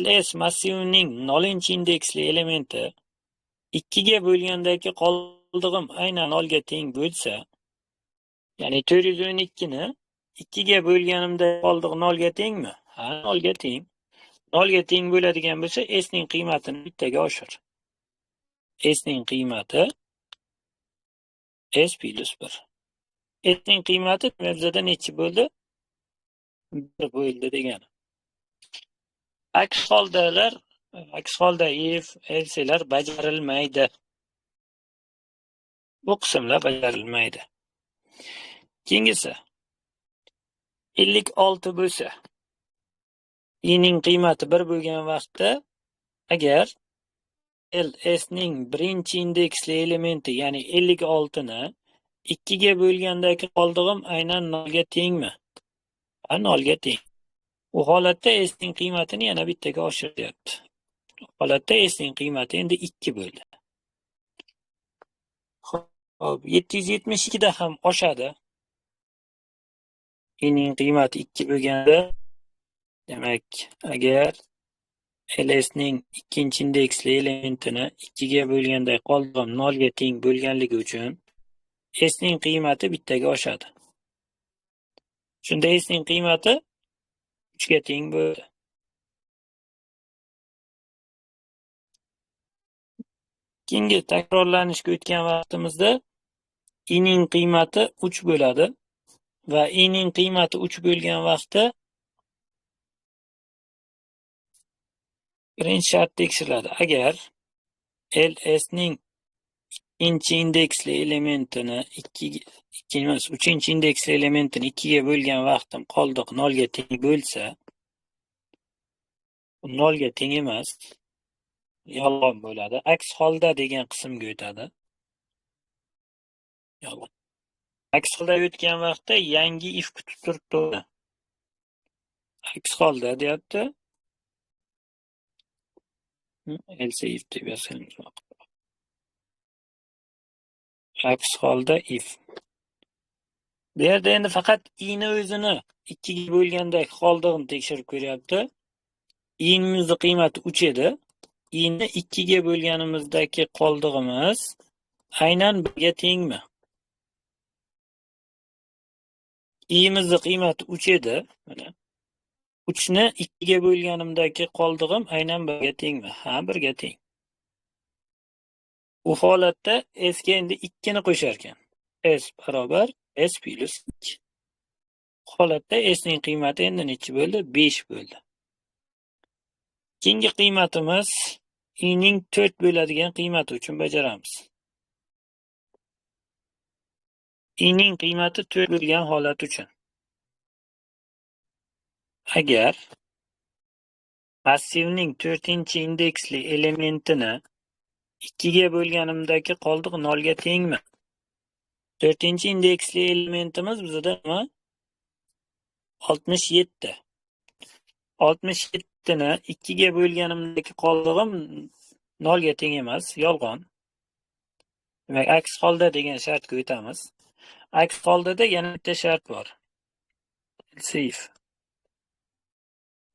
ls massivining 0-indeksli elementi 2 ga bo'lgandagi qoldig'im aynan 0 ga teng bo'lsa, ya'ni 412 ni 2 ga bo'lganimda qoldig'i 0 ga tengmi? Ha, 0 ga teng. 0 ga teng bo'ladigan bo'lsa, s ning qiymatini bittaga oshir. S ning qiymati s plus 1. S ning qiymati bizda necha bo'ldi? 1 bo'ldi degani. Aks holda if, else'lar bajarilmaydi. Bu qismlar bajarilmaydi. Keyingisi 56 bo'lsa, I ning qiymati 1 bo'lgan vaqtda agar ls ning birinchi indeksli elementi ya'ni 56 ni 2 ga bo'lgandagi qoldig'im aynan 0 ga tengmi? Ha, 0 ga teng. U holatda s ning qiymatini yana bittaga oshiryapti. U holatda s ning qiymati endi 2 bo'ldi. Xo'p, 772 da ham oshadi. I ning qiymati 2 bo'lganda, demak, agar ls ning ikkinchi indeksli elementini 2 ga bo'lganda qoldig'im 0 ga teng bo'lganligi uchun s ning qiymati bittaga oshadi. Shunda s ning qiymati 3 ga teng bo'ldi. Keyingi takrorlanishga o'tgan vaqtimizda i'ning qiymati 3 bo'ladi va i'ning qiymati 3 bo'lgan vaqtda birinchi shart tekshiriladi. Agar LS ning ikkinchi indeksli elementini 3-chi indeksli elementini 2 ga bo'lgan vaqtim qoldiq 0 ga teng bo'lsa, 0 ga teng emas, yolg'on bo'ladi. Aks holda degan qismga o'tadi. Yolg'on. Aks holda o'tgan vaqtda yangi if kutib turibdi. Aks holda deyapti. Else if deb yozsangiz ma'qul. Aks holda if. Bu yerda endi faqat i'ni o'zini 2 ga bo'lganda qoldig'ini tekshirib ko'ryapti. i'nimizni qiymati 3 edi. i'ni 2 ga bo'lganimizdagi qoldig'imiz aynan 1 ga tengmi? i'mizni qiymati 3 edi. Mana 3 ni 2 ga bo'lganimdagi qoldig'im aynan 1 ga tengmi? Ha, 1 ga teng. U holatda s ga endi 2 ni qo'shar ekan. S barobar s plus 2. Bu holatda s ning qiymati endi necha bo'ldi? 5 bo'ldi. Keyingi qiymatimiz i'ning 4 bo'ladigan qiymati uchun bajaramiz. i'ning qiymati 4 bo'lgan holat uchun. Agar massivning 4-indeksli elementini 2 ga bo'lganimdagi qoldiq 0 ga tengmi? 4-indeksli elementimiz bizda nima? 67. 67 ni 2 ga bo'lganimdagi qoldig'im 0 ga teng emas, yolg'on. Demak, aks holda degan shartga o'tamiz. Aks holdada yana bitta shart bor. If.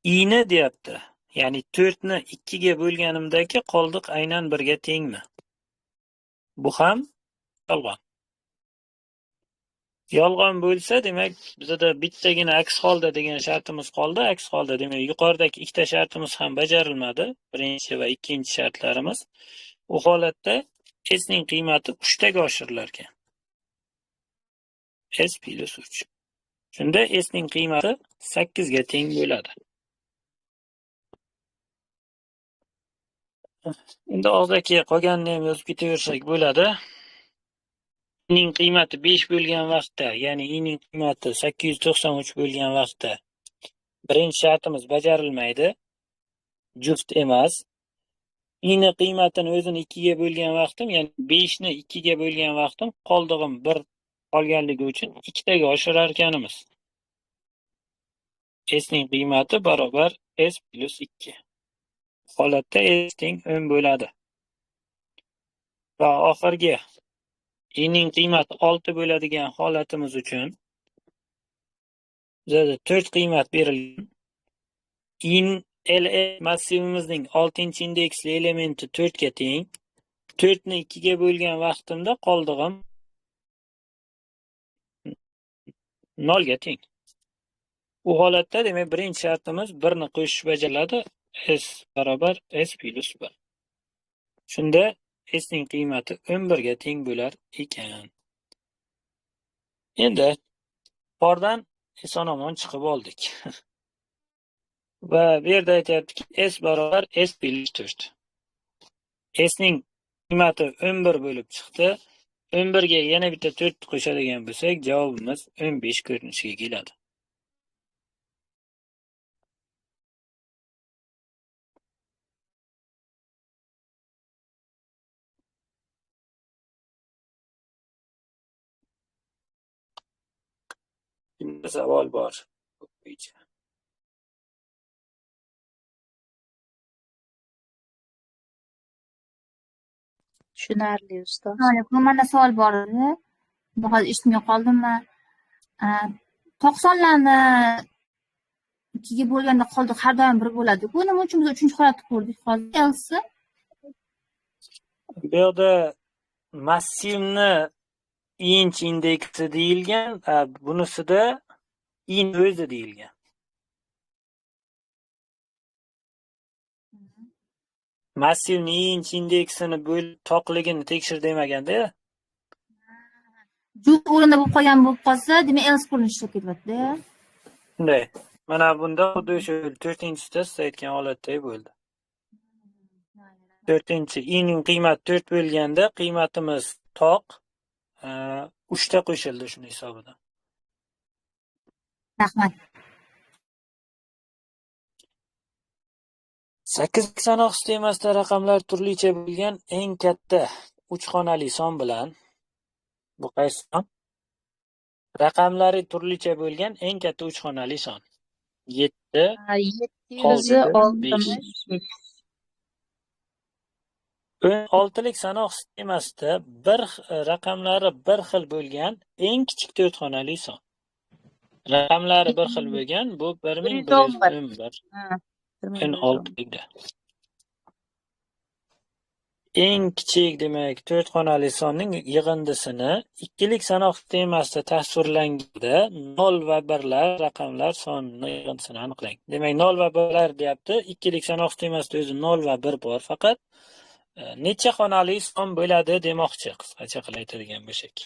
i'ni deyapti. Ya'ni 4 ni 2 ga bo'lganimdagi qoldiq aynan 1 ga tengmi? Bu ham yolg'on. Yolg'on bo'lsa, demak, bizda bittagina aks holda degan shartimiz qoldi. Aks holda, demak, yuqoridagi ikkita shartimiz ham bajarilmadi. Birinchi va ikkinchi shartlarimiz. U holatda s ning qiymati 3 taga oshirilar ekan. S plus 3. Shunda s ning qiymati 8 ga teng bo'ladi. Endi og'zaki qolganini ham yozib ketaversak bo'ladi. i'ning qiymati 5 bo'lgan vaqtda, ya'ni i'ning qiymati 893 bo'lgan vaqtda birinchi shartimiz bajarilmaydi. Juft emas. i'ning qiymatini o'zini 2 ga bo'lgan vaqtim, ya'ni 5 ni 2 ga bo'lgan vaqtim qoldig'im 1 qolganligi uchun 2 taga oshirar ekanimiz. S ning qiymati barobar s plus 2. Holatda s teng 10 bo'ladi. Va oxirgi i'ning qiymati 6 bo'ladigan holatimiz uchun bizga 4 qiymat berilgan. In LS massivimizning 6-indeksli elementi 4 ga teng. 4 ni 2 ga bo'lgan vaqtimda qoldig'im 0 ga teng. Bu holatda demak birinchi shartimiz 1 ni qo'shish bajariladi. S barobar s plus 1. Shunda s ning qiymati 11 ga teng bo'lar ekan. Endi qordan eson-omon chiqib oldik. Va bu yerda aytayaptiki s barobar s plus 4. S ning qiymati 11 bo'lib chiqdi. 11 ga yana bitta 4 qo'shadigan bo'lsak, javobimiz 15 ko'rinishiga keladi. Kimda savol bor? Tushunarli ustoz. Assalomu manda savol bor edi. Bu hozir eshitmay qoldimmi? 90larni 2 ga bo'lganda qoldiq har doim 1 bo'ladi-ku. Nima uchun biz 3-holatni ko'rdik hozir? Else Bu yerda massivni inch indeksi deyilgan, bunisida in o'zi deyilgan. massivni inch indeksini bo'lib toqligini tekshir demaganda. Juft o'rinda bo'lib qolgan bo'lib qolsa, demak else ko'rinishida ketyapti-da. Shunday. Mana bunda xuddi o'sha 4-da siz aytgan holatdek bo'ldi. 4-chi i'ning qiymati 4 bo'lganda qiymatimiz toq 3 qo'shildi shuni hisobidan. Rahmat. 8 sanoq sistemasida raqamlar turlicha bo'lgan eng katta 3 xonali son bilan bu qaysi son? Raqamlari turlicha bo'lgan eng katta 3 xonali son. 7, 765. 6lik sanoq sistemasida raqamlari bir xil bo'lgan eng kichik 4 xonali son. Raqamlari bir xil bo'lgan bu 1111. 16likda. Eng kichik demak 4 xonali sonning yig'indisini 2lik sanoq sistemasida tasvirlanganda 0 va 1lar raqamlar sonining yig'indisini aniqlang. Demak 0 va 1lar deyapti. 2lik sanoq sistemasida o'zi 0 va 1 bor faqat. Necha xonali son bo'ladi demoqchi, qisqacha qilib aytadigan bo'lsak.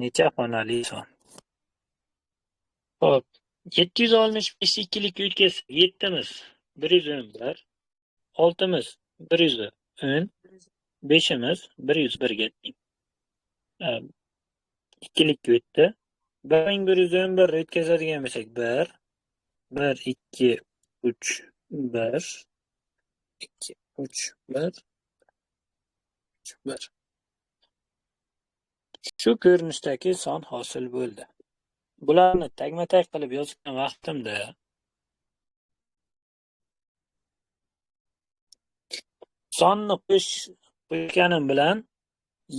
Necha xonali son? Xo'p, 765 ikkilikka o'tkazsak 7miz 111, 6miz 110, 5imiz 101 ga teng. Ikkilikka o'tdi. 1111 o'tkazadigan bo'lsak 1, 1, 2, 3, 1, 2, 3, 1, 1. Shu ko'rinishdagi son hosil bo'ldi. Bularni tagma-tag qilib yozgan vaqtimda sonni qo'shganim bilan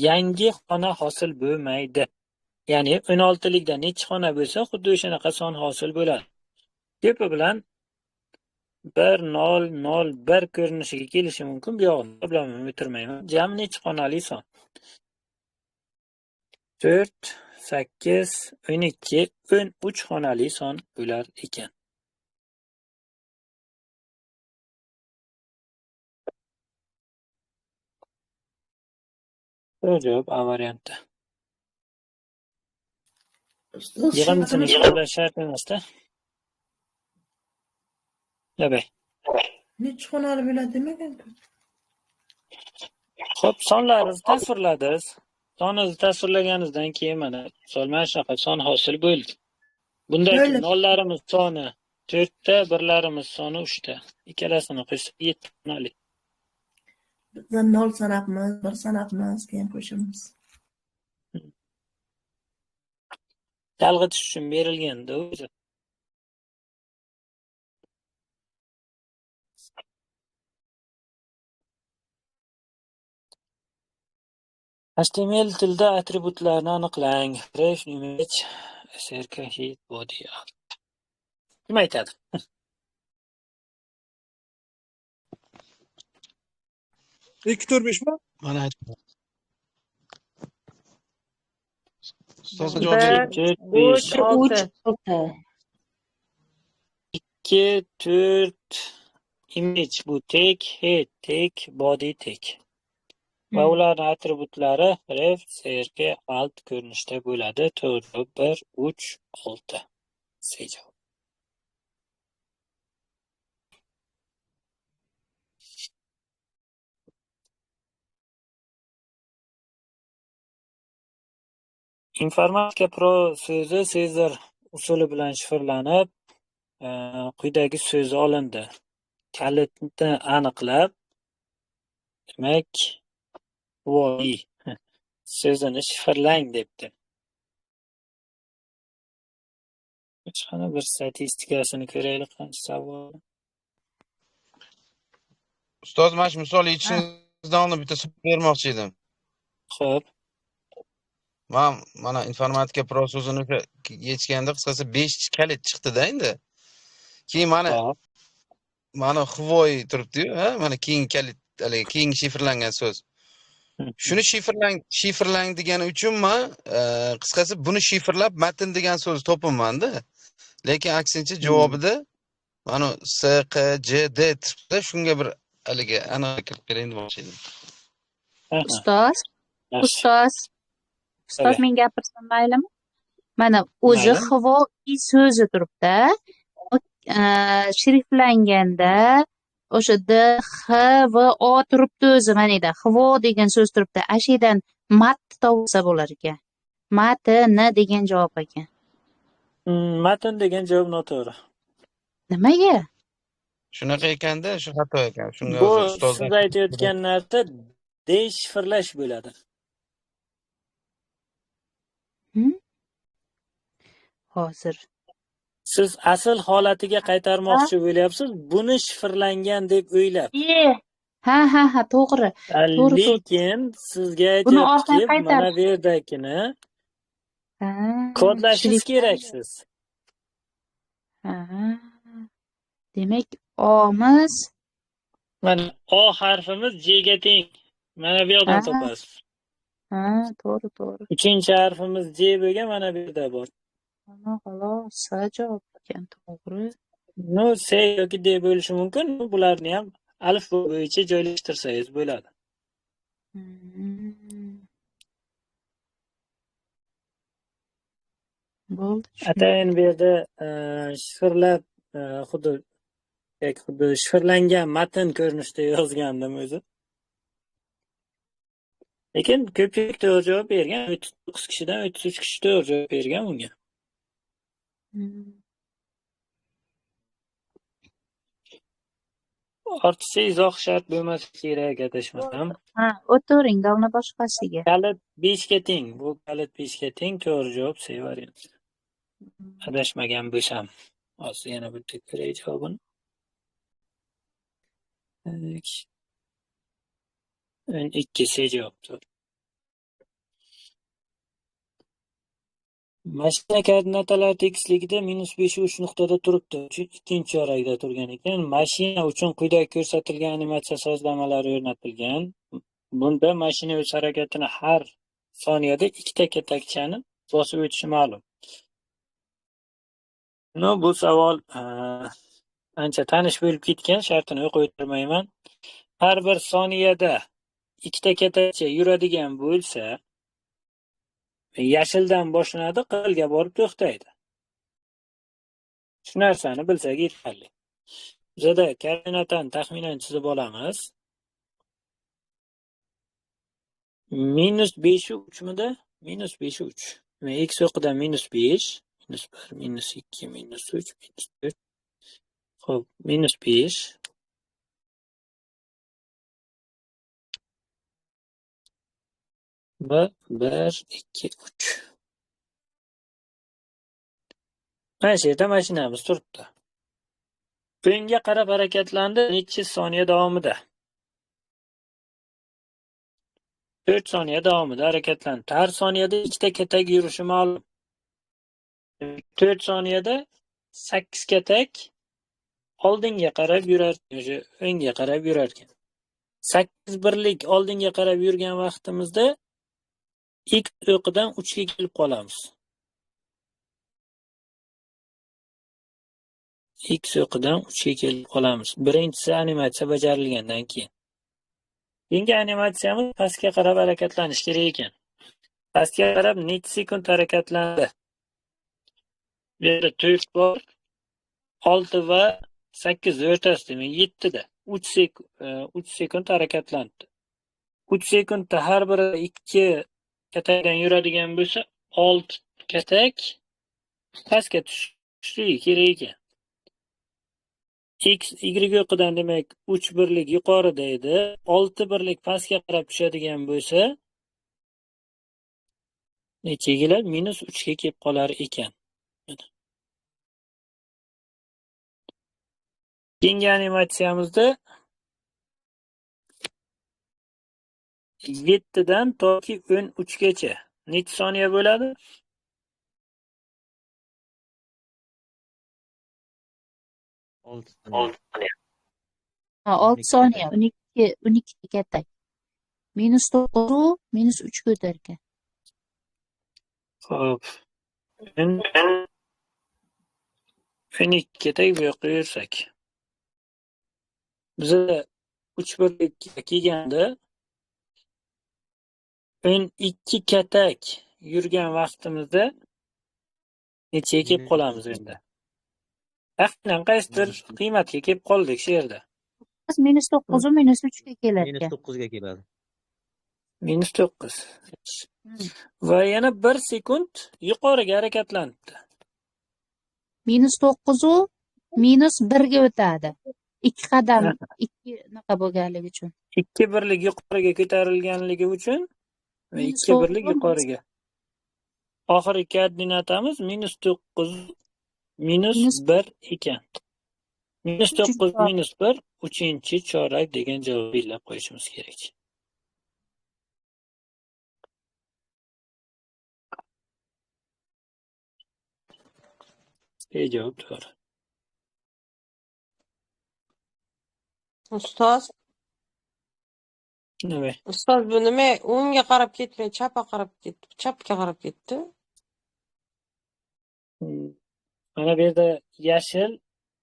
yangi xona hosil bo'lmaydi. Ya'ni 16likda necha xona bo'lsa, xuddi o'shanaqa son hosil bo'ladi. Ko'pi bilan 1 0 0 1 ko'rinishiga kelishi mumkin. Bu yo'qni hisoblamay o'tirmayman. Jami necha xonali son? 4, 8, 12, 13 xonali son bo'lar ekan. Javob A varianti. Yig'indisini hisoblash shart emas-da. Labay. Necha xonali bo'ladi demagan. Xo'p, sonlarni tasvirladingiz. Sonni tasvirlaganingizdan keyin mana mana shunaqa son hosil bo'ldi. Bundagi nollarimiz soni 4ta, birlarimiz soni 3ta. Ikkalasini qo'shsak 7 xonali. Bizdan 0 sanaqmiz, 1 sanaqmiz, keyin qo'shamiz. Chalg'itish uchun berilganda o'zi. HTML tilida atributlarni aniqlang. Ref, image, srk, head, body. Kim aytadi? Ikki to'rt besh mi? Mana aytdim. Ustozga 1, javob bering. 3, 6. 2, 4 image bu tek, head tek, body tek. Va ularning atributlari ref, srk, alt ko'rinishda bo'ladi. To'g'ri 1, 3, 6. Sejavob. Informatika Pro so'zi Sezar usuli bilan shifrlanib, quyidagi so'z olindi. Kalitni aniqlab, demak, voy so'zini shifrlang debdi. Qana bir statistikasini ko'raylik qancha savol. Ustoz, mana shu misol yechishingizdan oldin bitta savol bermoqchi edim. Xo'p. Mana informatika Pro so'zini yechganda qisqasi 5 kalit chiqdi-da endi. Keyin mana Xvoy turibdi-yu, ha? Mana keyin kalit, keyin shifrlangan so'z. Shuni shifrlang degani uchunmi, qisqasi buni shifrlab matn degan so'z topibman-da. Lekin aksincha javobida Mana S, Q, J, D tipda shunga bir haligi aniq kirib kelayin demoqchi edim. Aha, Ustoz, yaxshi. ustoz, ustoz Tabii. men gapirsam maylimi? Mana o'zi Mayli. havoiy so'zi turibdi. Shriflanganda o'sha D, H va O turibdi o'zi manida. Havo degan so'z turibdi. Ashidan mat topsa bo'lar ekan. Matn degan javob ekan. Matn degan javob noto'g'ri. Nimaga? Shunaqa ekanda, shu xato ekan. Shunga Bu o'zi siz ustozdan aytayotgan narsa deshifrlash bo'ladi. Hozir. Siz asl holatiga qaytarmoqchi bo'lyapsiz, buni shifrlangan deb o'ylab. Ha, to'g'ri. To'g'ri. Lekin sizga Buni aytyaptiki, orqaga qaytar. mana bu yerdagini kodlashingiz kerak siz. Demak, O'miz Mana O harfimiz J ga teng. Mana bu yoqdan topasiz. to'g'ri. Ikkinchi harfimiz J bo'lgan mana bu yerda bor. Mana xolos, S javob ekan, to'g'ri. No, S yoki D bo'lishi mumkin. Bularni ham alifbo bo'yicha joylashtirsangiz bo'ladi. Bo'ldi. Atayin bu yerda shifrlab xuddi shifrlangan matn ko'rinishida yozgandim o'zi. Lekin ko'pchilik to'g'ri javob bergan. 39 kishidan 33 kishi to'g'ri javob bergan bunga. Ortiqcha izoh shart bo'lmasa kerak, adashmasam. O'tiring, davna boshqasiga. Kalit 5 ga teng. Bu kalit 5 ga teng. To'g'ri javob C varianti. Adashmagan bo'lsam. Hozir yana bitta ko'ray javobini. 12 C javobdir. Mashina koordinatalari tekisligida -5 uch nuqtada turibdi. Ikkinchi chorakda turgan ekan. Mashina uchun quyidagi ko'rsatilgan animatsiya sozlamalari o'rnatilgan. Bunda mashina o'z harakatini har soniyada ikkita katakchani bosib o'tishi ma'lum. Bu savol ancha tanish bo'lib ketgan, shartini o'qib o'tirmayman. Har bir soniyada ikkita katakcha yuradigan bo'lsa, yashildan boshlanadi, qizilga borib to'xtaydi. Shu narsani bilsak yetarli. Bizda koordinatani taxminan chizib olamiz. -5 3mida? -5 3. X o'qidan -5, -1, -2, -3, -4. Xo'p, -5 va 1 2 3. Mana shu yerda mashinamiz turibdi. O'ngga qarab harakatlandi necha soniya davomida? 4 soniya davomida harakatlandi. Har soniyada ikkita katak yurishi ma'lum. 4 soniyada 8 katak oldinga qarab yurar, o'ngga qarab yurar ekan. 8 birlik oldinga qarab yurgan vaqtimizda x o'qidan 3 ga kelib qolamiz. X o'qidan 3 ga kelib qolamiz. Birinchisi animatsiya bajarilgandan keyin. Keyingi animatsiyamiz pastga qarab harakatlanish kerak ekan. Pastga qarab necha sekund harakatlandi? Bu yerda 4 bor. 6 va 8 o'rtasida, demak 7 da 3 sekund harakatlandi. 3 sekundda har biri 2 katakdan yuradigan bo'lsa, 6 katak pastga tushishligi kerak ekan. X y o'qidan demak 3 birlik yuqorida edi. 6 birlik pastga qarab tushadigan bo'lsa, necha keladi? -3 ga kelib qolar ekan. Keyingi animatsiyamizda 7 dan toki 13 gacha necha soniya bo'ladi? 6 soniya. 6 soniya, 12 katak. -9 -3 ko'targan. Xo'p. o'n ikkiga tag bu yoqqa yursak. Biza 3/2 kelganda 12 katak yurgan vaqtimizda nechaga kelib qolamiz endi? Taxminan qaysidir qiymatga kelib qoldik shu yerda. -9 u -3 ga kelar ekan. -9 ga keladi. -9. Va yana 1 sekund yuqoriga harakatlanibdi. -9 u -1 ga o'tadi. 2 qadam, 2 naqa bo'lganligi uchun. 2 birlik yuqoriga ko'tarilganligi uchun va 2 birlik yuqoriga. Oxirgi koordinatamiz -9 -1 ekan. -9 -1 uchinchi chorak degan javob belgilab qo'yishimiz kerak. Javob to'g'ri. Ustoz, Nima? ustoz bu nima o'ngga qarab ketmay chapga qarab ketdi. Mana bu yerda yashil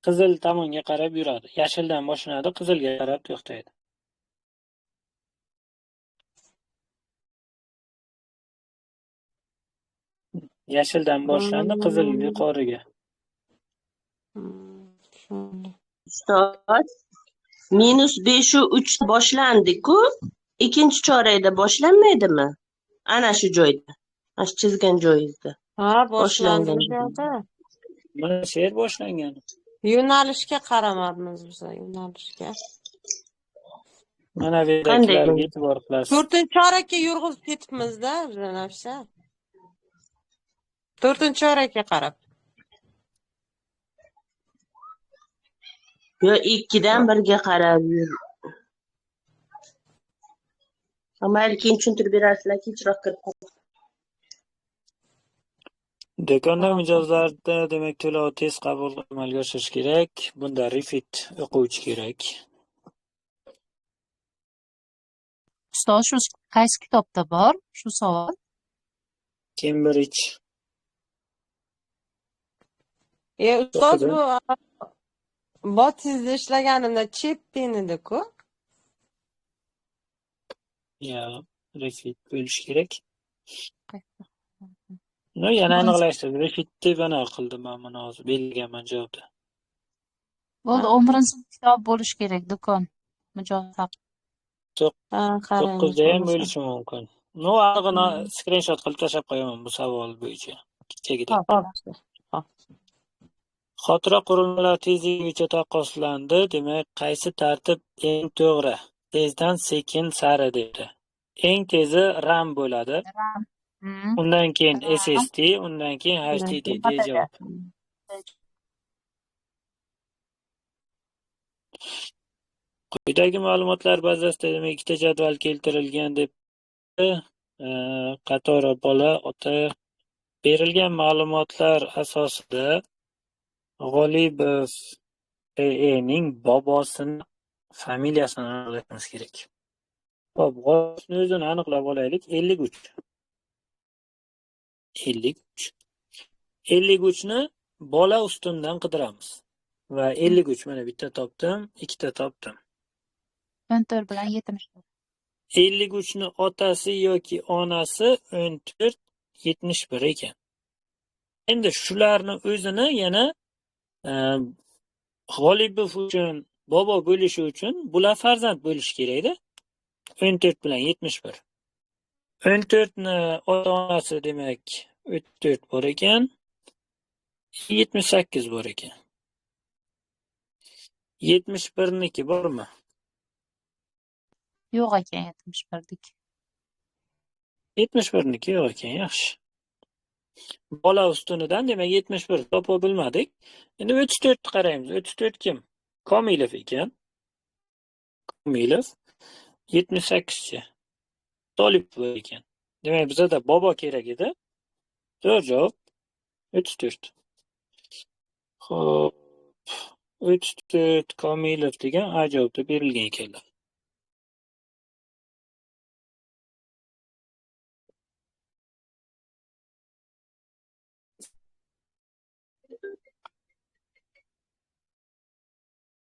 qizil tomonga qarab yuradi. Yashildan boshlanadi, qizilga qarab to'xtaydi. Yashildan boshlandi, qizil yuqoriga. Ustoz, -5 u 3 boshlandi-ku, ikkinchi chorakda boshlanmaydimi? Ana shu joyda. Ana shu chizgan joyingizda. Ha, boshlandi. Mana shu yer boshlangan. Yo'nalishga qaramadimiz biz, yo'nalishga. Mana bu yerdagilarga e'tibor qilasiz. 4-chorakka yurg'izib ketibmiz-da, nafsa. 4-chorakka qarab. Yo, 2dan 1ga qarab yur. Mayli, keyin tushuntirib berasizlar, kechroq kirib qoldim. Do'konda mijozlarda demak to'lov tez qabul amalga oshirish kerak. Bunda refit o'quvchi kerak. Ustoz, shu qaysi kitobda bor shu savol? Cambridge. Ustoz, bu botizda ishlaganimda Cheppin edi-ku. Ya, refit bo'lish kerak. No, yana aniqlashtirib, refit deb aniq qildim men buni hozir belgilagan javobda. Bo'ldi, 11 kitob bo'lish kerak do'kon. Mijoz haq. 9da ham bo'lishi mumkin. No, aniqini skrinshot qilib tashlab qo'yaman bu savol bo'yicha. Kechagidek. Xotira qurilmalari tezligi bo'yicha taqqoslandi. Demak, qaysi tartib eng to'g'ri? Tezdan sekin sari dedi. Eng tezi RAM bo'ladi. Undan keyin SSD, undan keyin HDD deya javob. Quyidagi ma'lumotlar bazasida demak ikkita jadval keltirilgan deb qatori bola ota berilgan ma'lumotlar asosida G'olibov ning bobosini familiyasini aniqlashimiz kerak. Xo'p, G'olibovni o'zini aniqlab olaylik. 53. 53 ni bola ustundan qidiramiz. Va 53 mana bitta topdim, ikkita topdim. 14 bilan 74. 53 ni otasi yoki onasi 14, 71 ekan. Endi shularni o'zini yana G'olibov uchun bobo bo'lishi uchun bular farzand bo'lishi kerak-da. 14 bilan 71. 14 ni ota-onasi demak 34 bor ekan. 78 bor ekan. 71 niki bormi? Yo'q ekan 71 dik. 71 niki yo'q ekan, yaxshi. Bola ustunidan demak 71 topa bilmadik. Endi 34 ni qaraymiz. 34 kim? Komilov ekan. Komilov 78 chi. Tolipov ekan. Demak bizda bobo kerak edi. To'g'ri javob 34. Xo'p. 34 Komilov degan A javobda berilgan ekanlar.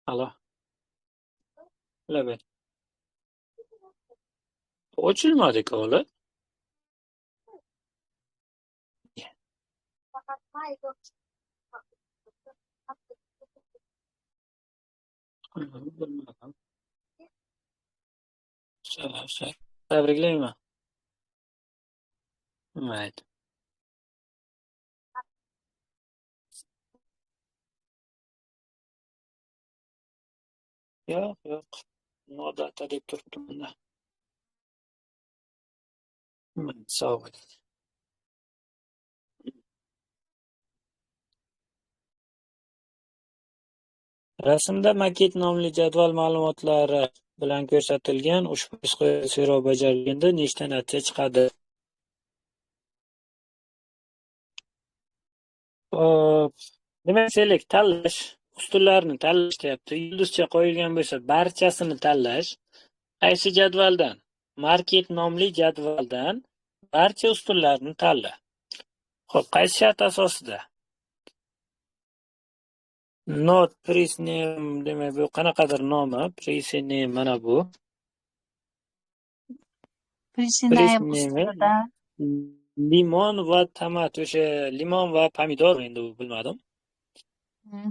Alo. Labay. Ochilmadi-ku hali. Bilmadim. Tabriklayman. Mayli. Yo'q. Nodata deb turibdi bunda. Sog' bo'ling. Rasmda maket nomli jadval ma'lumotlari bilan ko'rsatilgan ushbu so'rov bajarilganda nechta natija chiqadi? Hop. Demak, select tanlash, ustunlarni tanlash deyapti. Yulduzcha qo'yilgan bo'lsa, barchasini tanlash. Qaysi jadvaldan? Market nomli jadvaldan barcha ustunlarni tanla. Xo'p, qaysi shart asosida? Not price name, demak bu qanaqadir nomi, price name mana bu. Price Prisinayam name ustida. limon va tomat, o'sha limon va pomidor endi u bilmadim.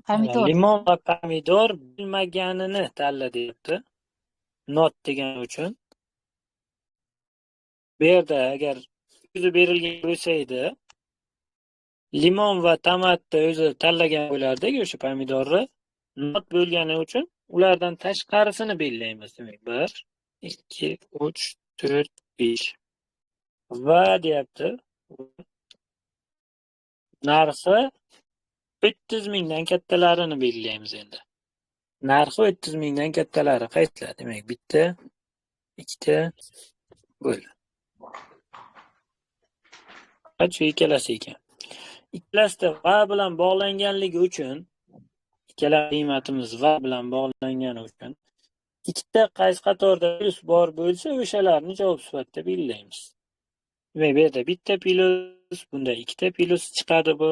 Pomidor. Limon va pomidor bilmaganini tanla deyapti. Not degani uchun. Bu yerda agar o'zi berilgan bo'lsa edi, limon va tomatni o'zi tanlagan bo'lardik, o'sha pomidorni. Not bo'lgani uchun ulardan tashqarisini belgilaymiz. Demak, 1, 2, 3, 4, 5. Va deyapti. Narxi 300 mingdan kattalarini belgilaymiz endi. Narxi 300 mingdan kattalari qaysilar? Demak, bitta, ikkita bo'ldi. Shu ikkalasi ekan. Ikkalasida va bilan bog'langanligi uchun, ikkala qiymatimiz va bilan bog'langani uchun, ikkita qaysi qatorda plyus bor bo'lsa, o'shalarni javob sifatida belgilaymiz. Demak, bu yerda bitta plyus, bunda ikkita plyus chiqadi bu.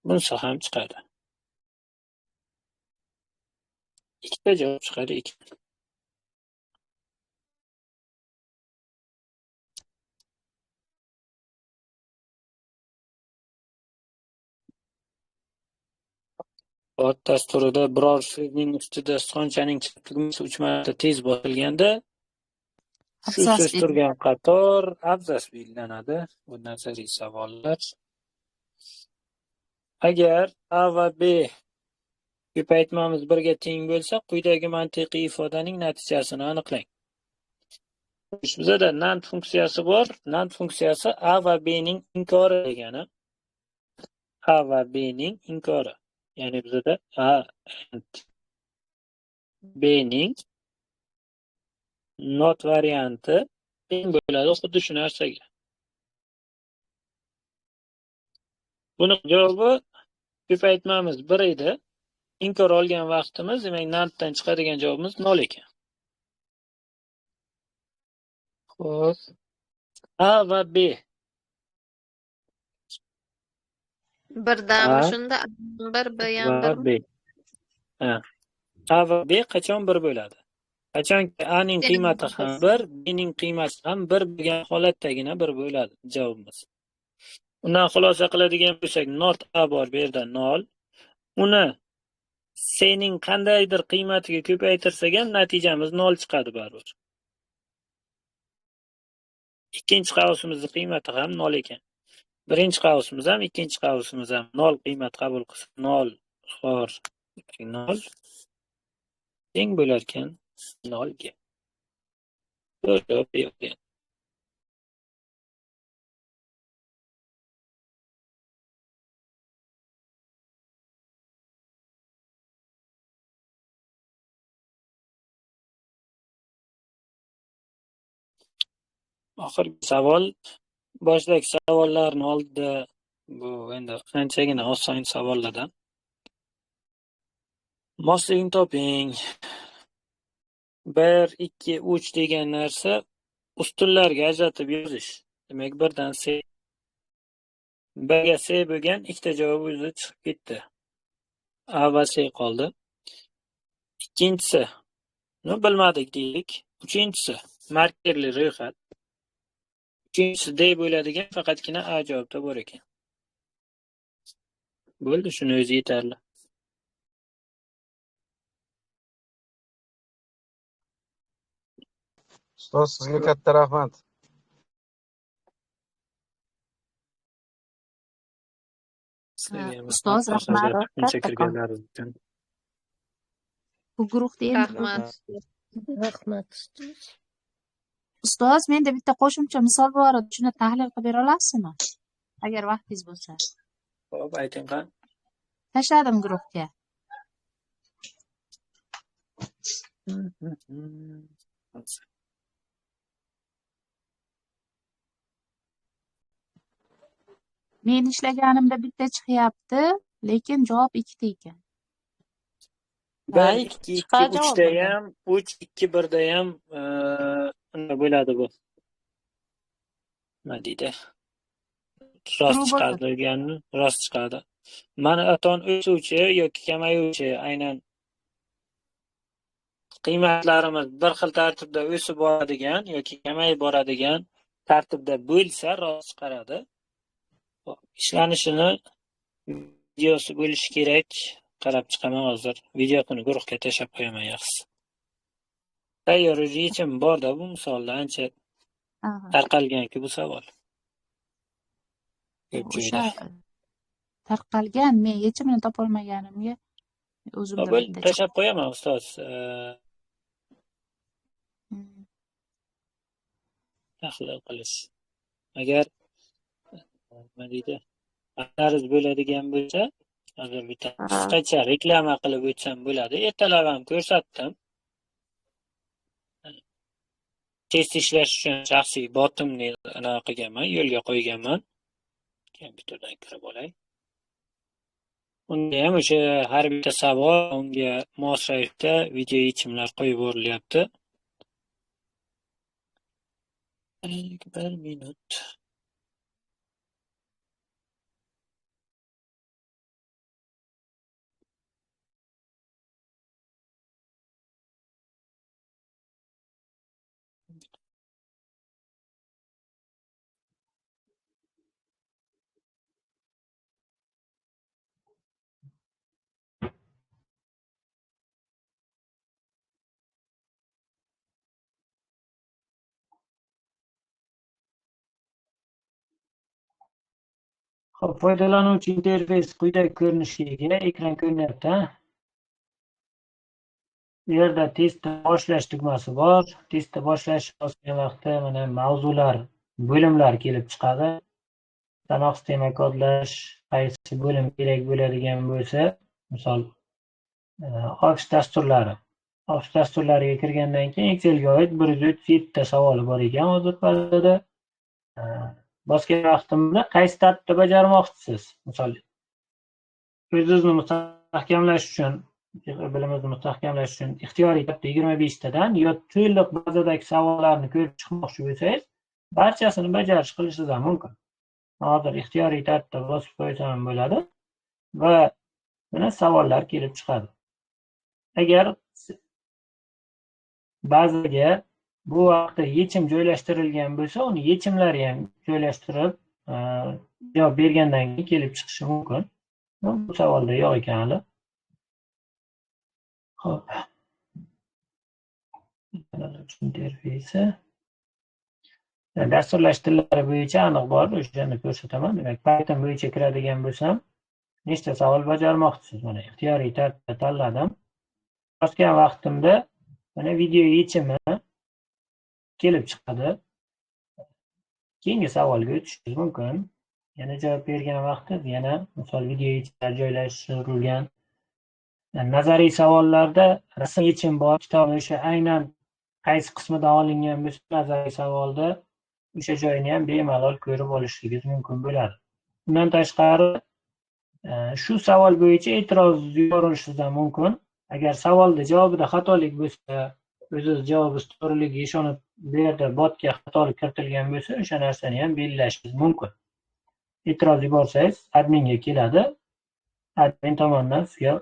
Bunisi ham chiqadi. Ikkita javob chiqadi ekan. Bot dasturida biror so'zning ustida sonchaning chap tugmasi 3 marta tez bosilganda shu Abzas so'z turgan qator abzas belgilanadi. Bu nazariy savollar. Agar A va B ko'paytmamiz 1 ga teng bo'lsa, quyidagi mantiqiy ifodaning natijasini aniqlang. Bizda NAND funksiyasi bor. NAND funksiyasi A va B ning inkori degani. A va B ning inkori. Ya'ni bizda A and B ning not varianti teng bo'ladi xuddi shu narsaga. Buni javobi ko'paytmamiz 1 edi. Inkor olgan vaqtimiz, demak, NANDdan chiqadigan javobimiz 0 ekan. Xo'p. A va B. Birdami A shunda? Bir, B ham va bir. B. Ha. A va B qachon 1 bo'ladi? Qachonki A ning qiymati ham 1, B ning qiymati ham 1 bo'lgan holatdagina 1 bo'ladi javobimiz. Undan xulosa qiladigan bo'lsak, not A bor, bu yerda 0. Uni C ning qandaydir qiymatiga ko'paytirsak ham natijamiz 0 chiqadi baribir. Ikkinchi qavsimizning qiymati ham 0 ekan. Birinchi qavsimiz ham, ikkinchi qavsimiz ham 0 qiymat qabul qilsa 0 xor 0 teng bo'lar ekan 0 ga. Javob yo'q. Oxirgi savol, boshdagi savollarning oldida bu endi qanchagina oson savollardan. Mosligini toping. 1, 2, 3 degan narsa ustunlarga ajratib yozish. Demak, birdan C. 1 ga C bo'lgan ikkita javob o'zi chiqib ketdi. A va C qoldi. Ikkinchisi, bilmadik deylik. Uchinchisi, markerli ro'yxat. Uchinchisi deb bo'ladigan faqatgina A javobda bor ekan. Bo'ldi, shuni o'zi yetarli. Ustoz, sizga katta rahmat. Ustoz, rahmat. Shuncha kirganlaringiz uchun. Bu guruhda endi Rahmat. ustoz, menda bitta qo'shimcha misol bor edi. Shuni tahlil qilib bera olasizmi? Agar vaqtingiz bo'lsa. Xo'p, ayting qani. Tashladim guruhga. Men ishlaganimda bitta chiqyapti, lekin javob ikkita ekan. 1, 2, 2, 3da ham, 3, 2, 1da ham unda bo'ladi bu. Nima deydi? Rost chiqarilganini rost chiqadi. Mana aton o'suvchi yoki kamayuvchi aynan qiymatlarimiz bir xil tartibda o'sib boradigan yoki kamayib boradigan tartibda bo'lsa rost chiqaradi. Ishlanishini videosi bo'lishi kerak. Qarab chiqaman hozir. Videoni guruhga tashlab qo'yaman yaxshisi. Tayyor yechim bor-da bu misolda ancha tarqalgan-ku bu savol. O'sha tarqalgan, men yechimini topolmaganimga o'zimda bitta tashlab qo'yaman ustoz. Tahlil qilish. Agar nima deydi? Aqlingiz bo'ladigan bo'lsa, hozir bitta qisqacha reklama qilib o'tsam bo'ladi. Ertalab ham ko'rsatdim. Test ishlash uchun shaxsiy botimni anaqa qilganman, yo'lga qo'yganman. Kompyuterdan kirib olay. Unda ham o'sha har bitta savol unga mos ravishda video yechimlar qo'yib borilyapti. 1 minut. Xo'p, foydalanuvchi interfeysi quyidagi ko'rinishga ega. Ekran ko'rinyapti. Bu yerda testni boshlash tugmasi bor. Testni boshlash bosgan vaqtda mana mavzular, bo'limlar kelib chiqadi. Sanoq sistema kodlash, qaysi bo'lim kerak bo'ladigan bo'lsa, misol Office dasturlari. Office dasturlariga kirgandan keyin Excelga oid 137 ta savoli bor ekan hozir bazada. Bosgan vaqtimda qaysi tartibda bajarmoqchisiz? Misol o'zingizni mustahkamlash uchun, bilimizni mustahkamlash uchun ixtiyoriy tartibda 25 tadan yo to'liq bazadagi savollarni ko'rib chiqmoqchi bo'lsangiz, barchasini bajarish qilishingiz ham mumkin. Hozir ixtiyoriy tartibda bosib qo'ysam ham bo'ladi va mana savollar kelib chiqadi. Agar bazaga bu vaqtda yechim joylashtirilgan bo'lsa, uni yechimlari ham joylashtirib javob bergandan keyin kelib chiqishi mumkin. Bu savolda yo'q ekan hali. Xo'p. Interfeysi. Dasturlash tillari bo'yicha aniq bor, o'shani ko'rsataman. Demak, Python bo'yicha kiradigan bo'lsam, nechta savol bajarmoqchisiz? Mana ixtiyoriy tartibda tanladim. Bosgan vaqtimda mana video yechimi kelib chiqadi. Keyingi savolga o'tishingiz mumkin. Yana javob bergan vaqtda yana misol video yechimlar joylashtirilgan. Nazariy savollarda rasm yechim bor. Kitob o'sha aynan qaysi qismida olingan bo'lsa, nazariy savolda o'sha joyini ham bemalol ko'rib olishingiz mumkin bo'ladi. Bundan tashqari shu savol bo'yicha e'tiroz yuborishingiz ham mumkin. Agar savolda javobida xatolik bo'lsa, o'zingiz javobingiz to'g'riligiga ishonib, bu yerda botga xatolik kiritilgan bo'lsa, o'sha narsani ham belgilashingiz mumkin. E'tiroz yuborsangiz, adminga keladi. Admin tomonidan sizga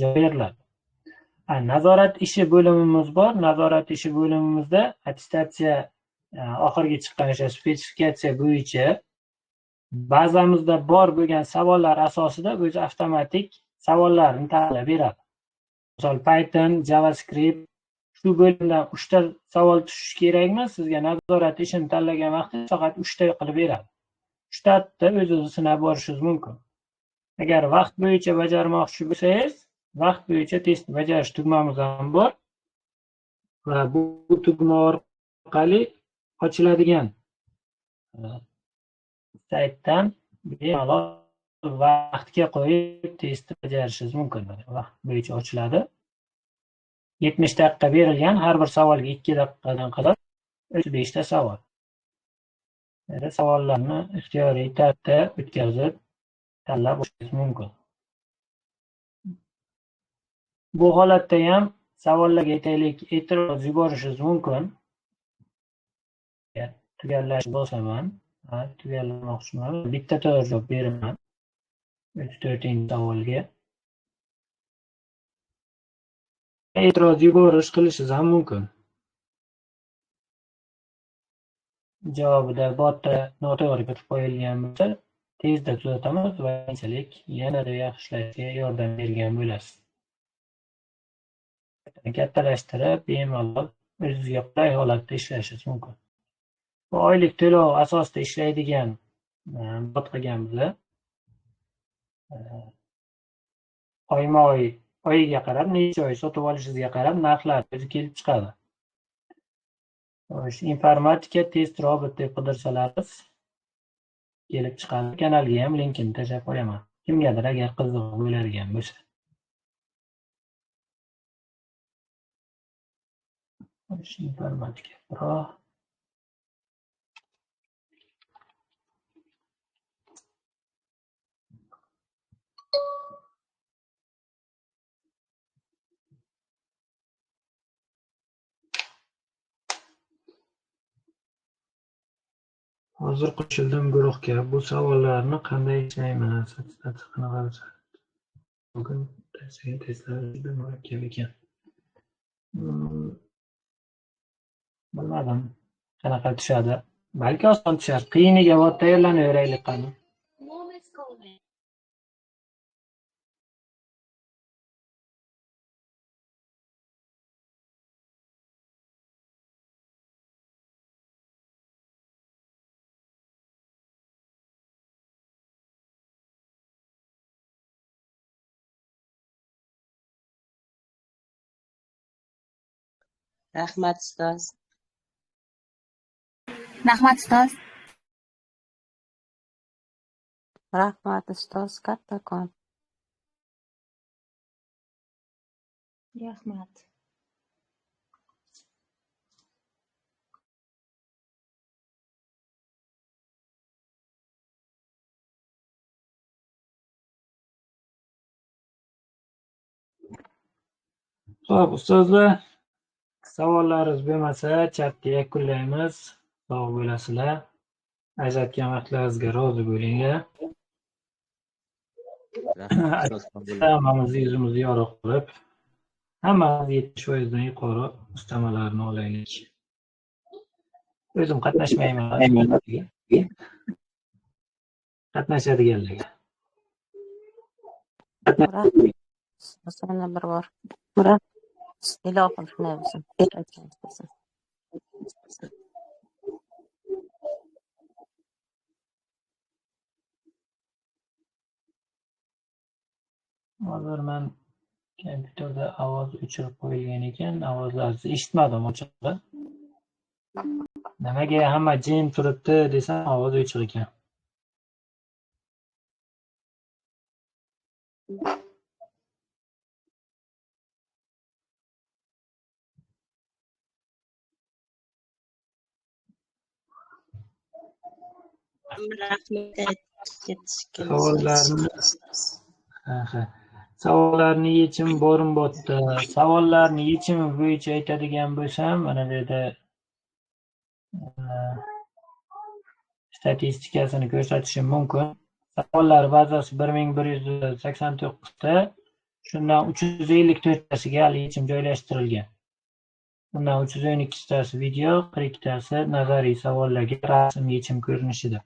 javob beriladi. Nazorat ishi bo'limimiz bor. Nazorat ishi bo'limimizda attestatsiya oxirgi chiqqan o'sha spetsifikatsiya bo'yicha bazamizda bor bo'lgan savollar asosida o'zi avtomatik savollarni tanlab beradi. Misol Python, JavaScript shu bo'limdan 3 ta savol tushishi kerakmi? Sizga nazorat ishini tanlagan vaqtda faqat 3 ta qilib beradi. 3 ta o'z-o'zi sinab borishingiz mumkin. Agar vaqt bo'yicha bajarmoqchi bo'lsangiz, vaqt bo'yicha test bajarish tugmamiz ham bor va bu tugma orqali ochiladigan saytdan bemalol vaqtga qo'yib testni bajarishingiz mumkin. Vaqt bo'yicha ochiladi. 70 daqiqa berilgan, har bir savolga 2 daqiqadan qilib 35 ta savol. Savollarni ixtiyoriy tarzda o'tkazib tanlab olishingiz mumkin. Bu holatda ham savollarga aytaylik, e'tiroz yuborishingiz mumkin. Tugallash bo'lsaman, tugallamoqchiman. Bitta to'g'ri javob beraman. 34-savolga. E'tiroz yuborish qilishingiz ham mumkin. Javobida botda noto'g'ri kiritib qo'yilgan bo'lsa, tezda tuzatamiz va keyinchalik yanada yaxshilashga yordam bergan bo'lasiz. Kattalashtirib, bemalol o'zingizga qulay holatda ishlashingiz mumkin. Bu oylik to'lov asosida ishlaydigan bot qilganmiz. Oyma-oy, oyiga qarab, necha oy sotib olishingizga qarab narxlar o'zi kelib chiqadi. Informatika test robot deb qidirsalaringiz kelib chiqadi. Kanalga ham linkini tashlab qo'yaman. Kimgadir agar qiziq bo'ladigan bo'lsa. Informatika Pro. Hozir qo'shildim guruhga. Bu savollarni qanday ishlaymiz? Bugun testlar juda murakkab ekan. Bilmadim qanaqa tushadi. Balki oson tushar. Qiyiniga bot tayyorlanaveraylik qani. Rahmat ustoz. Rahmat ustoz. Rahmat ustoz, kattakon. Rahmat. Xo'p, ustozlar, savollaringiz bo'lmasa, chatga yakunlaymiz. Sog' bo'lasizlar. Ajratgan vaqtlaringizga rozi bo'linglar. Hammamiz yuzimizni yorug' qilib, hammamiz 70% dan yuqori ustamalarni olaylik. O'zim qatnashmayman. Qatnashadiganlarga. Sana bir bor. Ilohim shunday bo'lsin. Aytganingiz bo'lsin. Hozir men kompyuterda ovoz o'chirib qo'yilgan ekan, ovozlarni eshitmadim ochig'i. Nimaga hamma jim turibdi desam, ovoz o'chiq ekan. Savollarni yechimi borim botda. Savollarni yechimi bo'yicha aytadigan bo'lsam, mana bu yerda statistikasini ko'rsatishim mumkin. Savollar bazasi 1189 ta, Shundan 354tasiga hali yechim joylashtirilgan. Bundan 312tasi video, 42tasi nazariy savollarga rasm yechim ko'rinishida.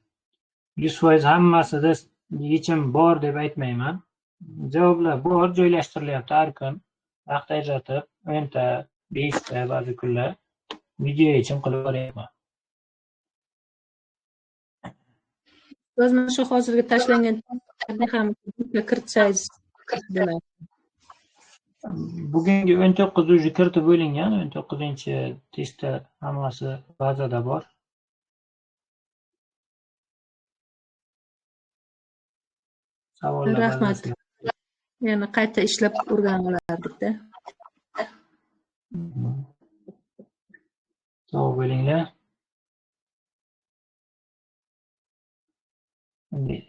100% hammasida yechim bor deb aytmayman. Javoblar bor, joylashtirilyapti har kun. Vaqt ajratib, 10ta, 5ta ba'zi kunlar video yechim qilib boryapman. O'z mana shu hozirgi tashlangan testlarni ham kiritsangiz bo'ladi. Bugungi 19 уже kiritib bo'lingan, 19-testda hammasi bazada bor. Savollar Rahmat. bazasi. Yana qayta ishlab o'rganib olardik-da. Sog' bo'linglar.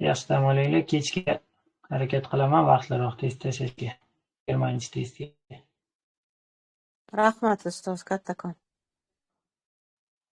Yaxshi dam olinglar. Kechga harakat qilaman vaqtliroq test tashlashga. 20-testga. Rahmat ustoz, kattakon.